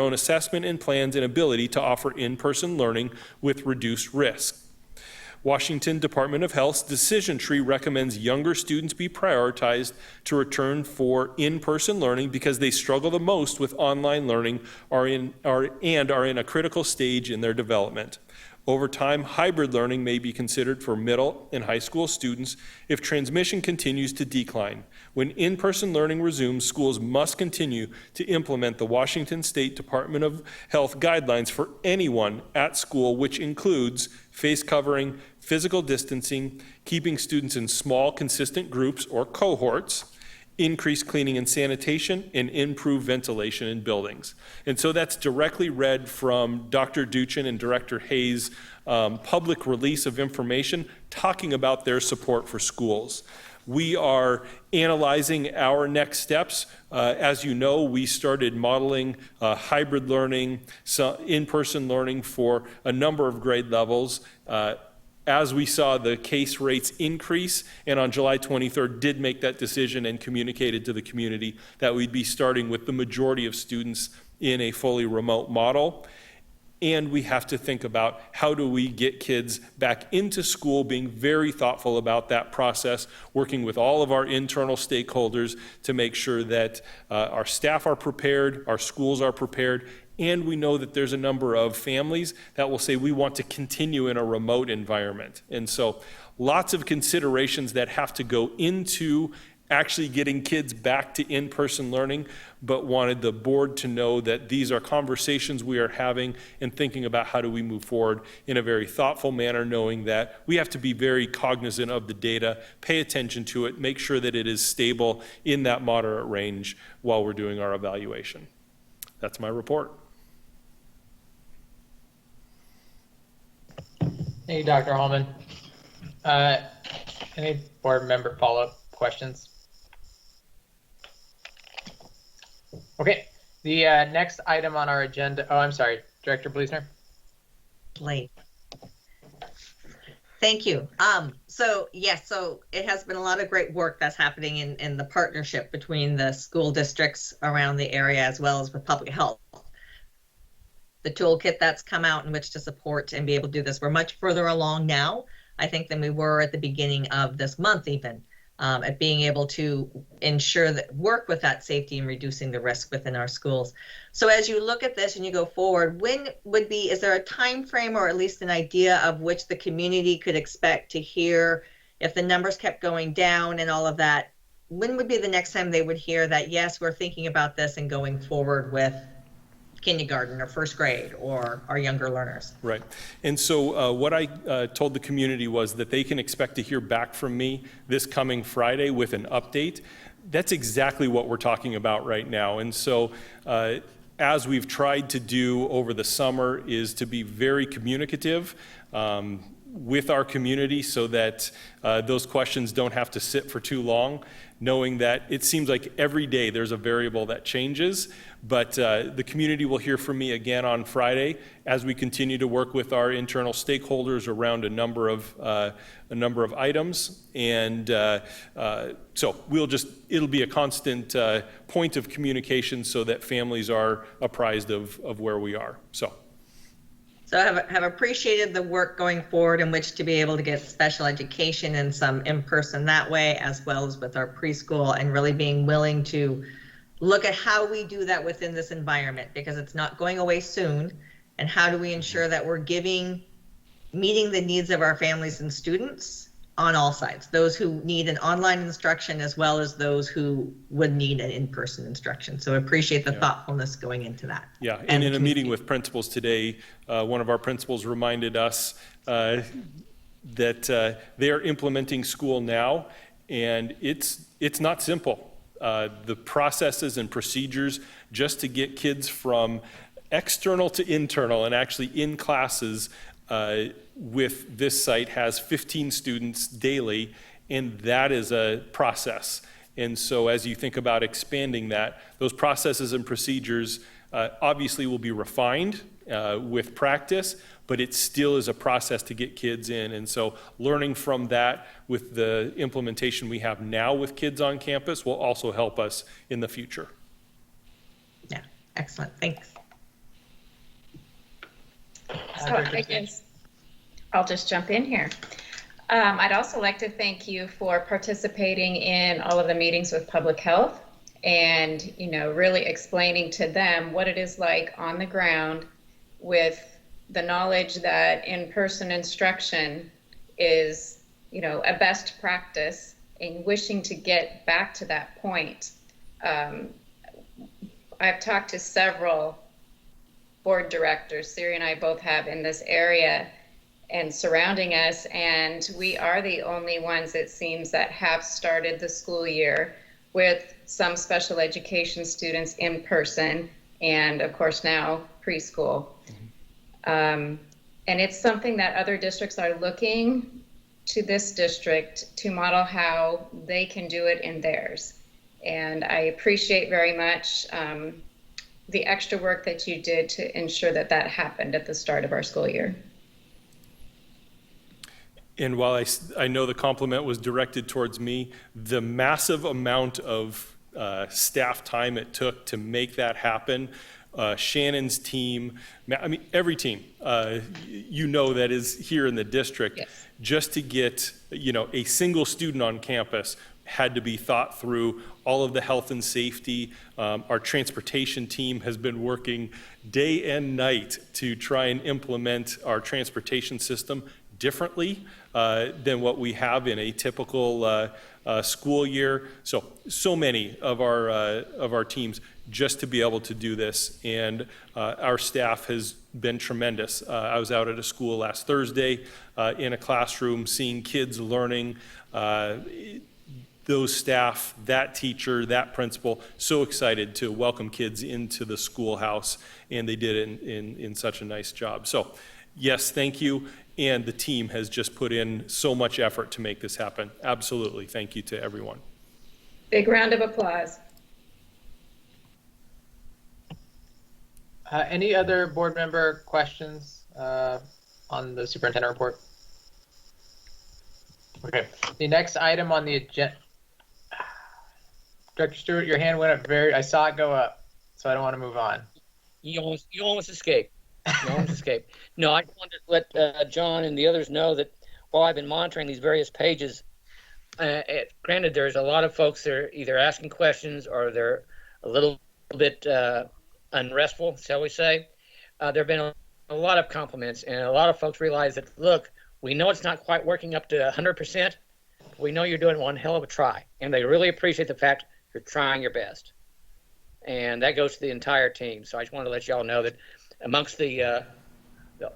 own assessment and plans and ability to offer in-person learning with reduced risk. Washington Department of Health's decision tree recommends younger students be prioritized to return for in-person learning because they struggle the most with online learning and are in a critical stage in their development. Over time, hybrid learning may be considered for middle and high school students if transmission continues to decline. When in-person learning resumes, schools must continue to implement the Washington State Department of Health guidelines for anyone at school, which includes face covering, physical distancing, keeping students in small, consistent groups or cohorts, increased cleaning and sanitation, and improved ventilation in buildings. And so that's directly read from Dr. Duchin and Director Hayes' public release of information talking about their support for schools. We are analyzing our next steps. As you know, we started modeling hybrid learning, in-person learning for a number of grade levels. As we saw the case rates increase, and on July 23rd did make that decision and communicated to the community that we'd be starting with the majority of students in a fully remote model. And we have to think about how do we get kids back into school, being very thoughtful about that process, working with all of our internal stakeholders to make sure that our staff are prepared, our schools are prepared, and we know that there's a number of families that will say we want to continue in a remote environment. And so lots of considerations that have to go into actually getting kids back to in-person learning, but wanted the board to know that these are conversations we are having and thinking about how do we move forward in a very thoughtful manner, knowing that we have to be very cognizant of the data, pay attention to it, make sure that it is stable in that moderate range while we're doing our evaluation. That's my report. Hey, Dr. Hallman. Any board member follow-up questions? Okay, the next item on our agenda, oh, I'm sorry, Director Bleasner. Late. Thank you. So yes, so it has been a lot of great work that's happening in the partnership between the school districts around the area as well as with public health. The toolkit that's come out in which to support and be able to do this. We're much further along now, I think, than we were at the beginning of this month even, at being able to ensure that work with that safety and reducing the risk within our schools. So as you look at this and you go forward, when would be, is there a time frame or at least an idea of which the community could expect to hear if the numbers kept going down and all of that? When would be the next time they would hear that, yes, we're thinking about this and going forward with kindergarten or first grade or our younger learners? Right. And so what I told the community was that they can expect to hear back from me this coming Friday with an update. That's exactly what we're talking about right now. And so as we've tried to do over the summer is to be very communicative with our community so that those questions don't have to sit for too long, knowing that it seems like every day there's a variable that changes, but the community will hear from me again on Friday as we continue to work with our internal stakeholders around a number of items, and so it'll be a constant point of communication so that families are apprised of where we are. So have appreciated the work going forward in which to be able to get special education and some in-person that way, as well as with our preschool, and really being willing to look at how we do that within this environment, because it's not going away soon. And how do we ensure that we're meeting the needs of our families and students on all sides, those who need an online instruction as well as those who would need an in-person instruction. So I appreciate the thoughtfulness going into that. Yeah, and in a meeting with principals today, one of our principals reminded us that they are implementing school now, and it's not simple. The processes and procedures just to get kids from external to internal and actually in classes with this site has 15 students daily, and that is a process. And so as you think about expanding that, those processes and procedures obviously will be refined with practice, but it still is a process to get kids in. And so learning from that with the implementation we have now with kids on campus will also help us in the future. Yeah, excellent, thanks. So I guess I'll just jump in here. I'd also like to thank you for participating in all of the meetings with public health and, you know, really explaining to them what it is like on the ground with the knowledge that in-person instruction is, you know, a best practice, and wishing to get back to that point. I've talked to several board directors, Siri and I both have, in this area and surrounding us, and we are the only ones, it seems, that have started the school year with some special education students in person, and of course now preschool. And it's something that other districts are looking to this district to model how they can do it in theirs. And I appreciate very much the extra work that you did to ensure that that happened at the start of our school year. And while I know the compliment was directed towards me, the massive amount of staff time it took to make that happen, Shannon's team, I mean, every team, you know, that is here in the district, yes, just to get, you know, a single student on campus had to be thought through. All of the health and safety, our transportation team has been working day and night to try and implement our transportation system differently than what we have in a typical school year. So many of our teams just to be able to do this, and our staff has been tremendous. I was out at a school last Thursday in a classroom seeing kids learning. Those staff, that teacher, that principal, so excited to welcome kids into the schoolhouse, and they did it in such a nice job. So yes, thank you. And the team has just put in so much effort to make this happen. Absolutely. Thank you to everyone. Big round of applause. Any other board member questions on the superintendent report? Okay, the next item on the agenda. Dr. Stewart, your hand went up I saw it go up, so I don't want to move on. You almost escaped. You almost escaped. No, I just wanted to let John and the others know that while I've been monitoring these various pages, granted, there's a lot of folks that are either asking questions or they're a little bit unrestful, shall we say. There have been a lot of compliments, and a lot of folks realize that, look, we know it's not quite working up to 100%. We know you're doing one hell of a try, and they really appreciate the fact you're trying your best. And that goes to the entire team. So I just wanted to let you all know that amongst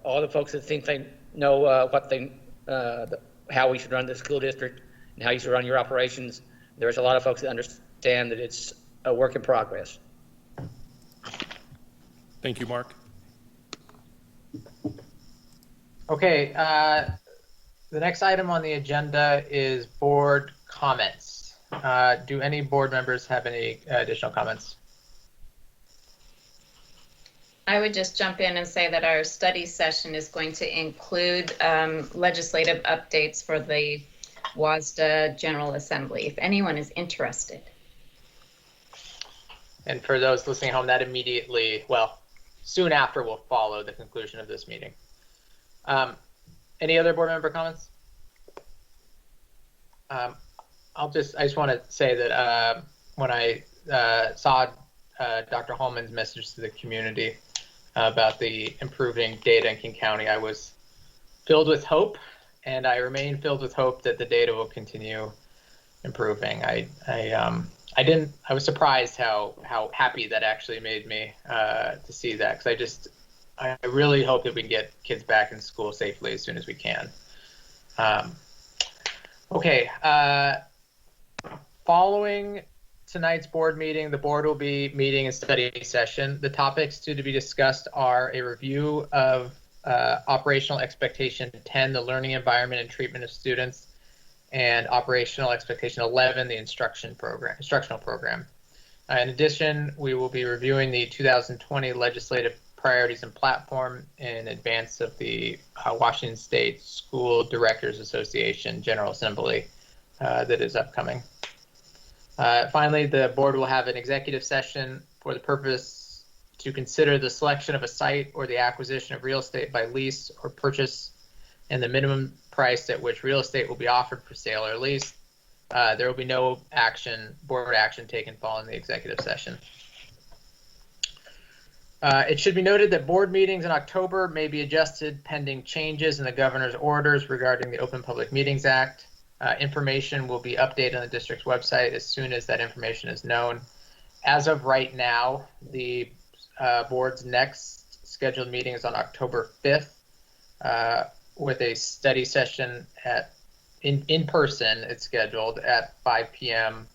all the folks that think they know how we should run the school district and how you should run your operations, there's a lot of folks that understand that it's a work in progress. Thank you, Mark. Okay, the next item on the agenda is board comments. Do any board members have any additional comments? I would just jump in and say that our study session is going to include legislative updates for the WASDA General Assembly, if anyone is interested. And for those listening at home, that immediately, well, soon after will follow the conclusion of this meeting. Any other board member comments? I just want to say that when I saw Dr. Holman's message to the community about the improving data in King County, I was filled with hope and I remain filled with hope that the data will continue improving. I was surprised how happy that actually made me to see that, because I really hope that we can get kids back in school safely as soon as we can. Okay, following tonight's board meeting, the board will be meeting in study session. The topics to be discussed are a review of operational expectation 10, the learning environment and treatment of students, and operational expectation 11, the instructional program. In addition, we will be reviewing the 2020 legislative priorities and platform in advance of the Washington State School Directors Association General Assembly that is upcoming. Finally, the board will have an executive session for the purpose to consider the selection of a site or the acquisition of real estate by lease or purchase and the minimum price at which real estate will be offered for sale or lease. There will be no board action taken following the executive session. It should be noted that board meetings in October may be adjusted pending changes in the governor's orders regarding the Open Public Meetings Act. Information will be updated on the district's website as soon as that information is known. As of right now, the board's next scheduled meeting is on October 5th with a study session in person. It's scheduled at 5 p.m.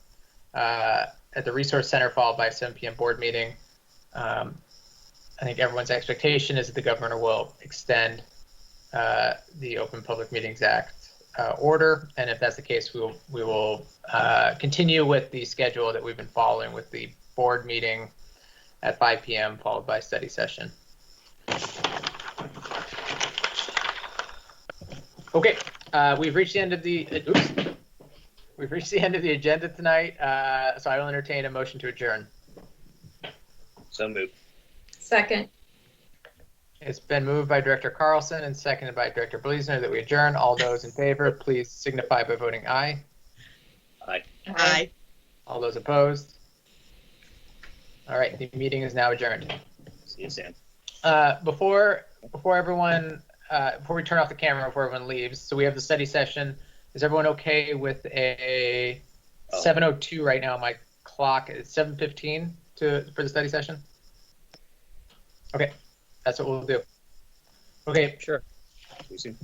At the Resource Center, followed by a 7 p.m. board meeting. I think everyone's expectation is that the governor will extend the Open Public Meetings Act order, and if that's the case, we will continue with the schedule that we've been following, with the board meeting at 5 p.m. followed by study session. Okay, we've reached the end of the agenda tonight, so I will entertain a motion to adjourn. So moved. Second. It's been moved by Director Carlson and seconded by Director Bleasner that we adjourn. All those in favor, please signify by voting aye. Aye. Aye. All those opposed? All right, the meeting is now adjourned. See you soon. Before we turn off the camera, before everyone leaves, so we have the study session. Is everyone okay with a 7:02 right now? My clock is 7:15 for the study session. Okay, that's what we'll do. Okay, Sure. See you soon.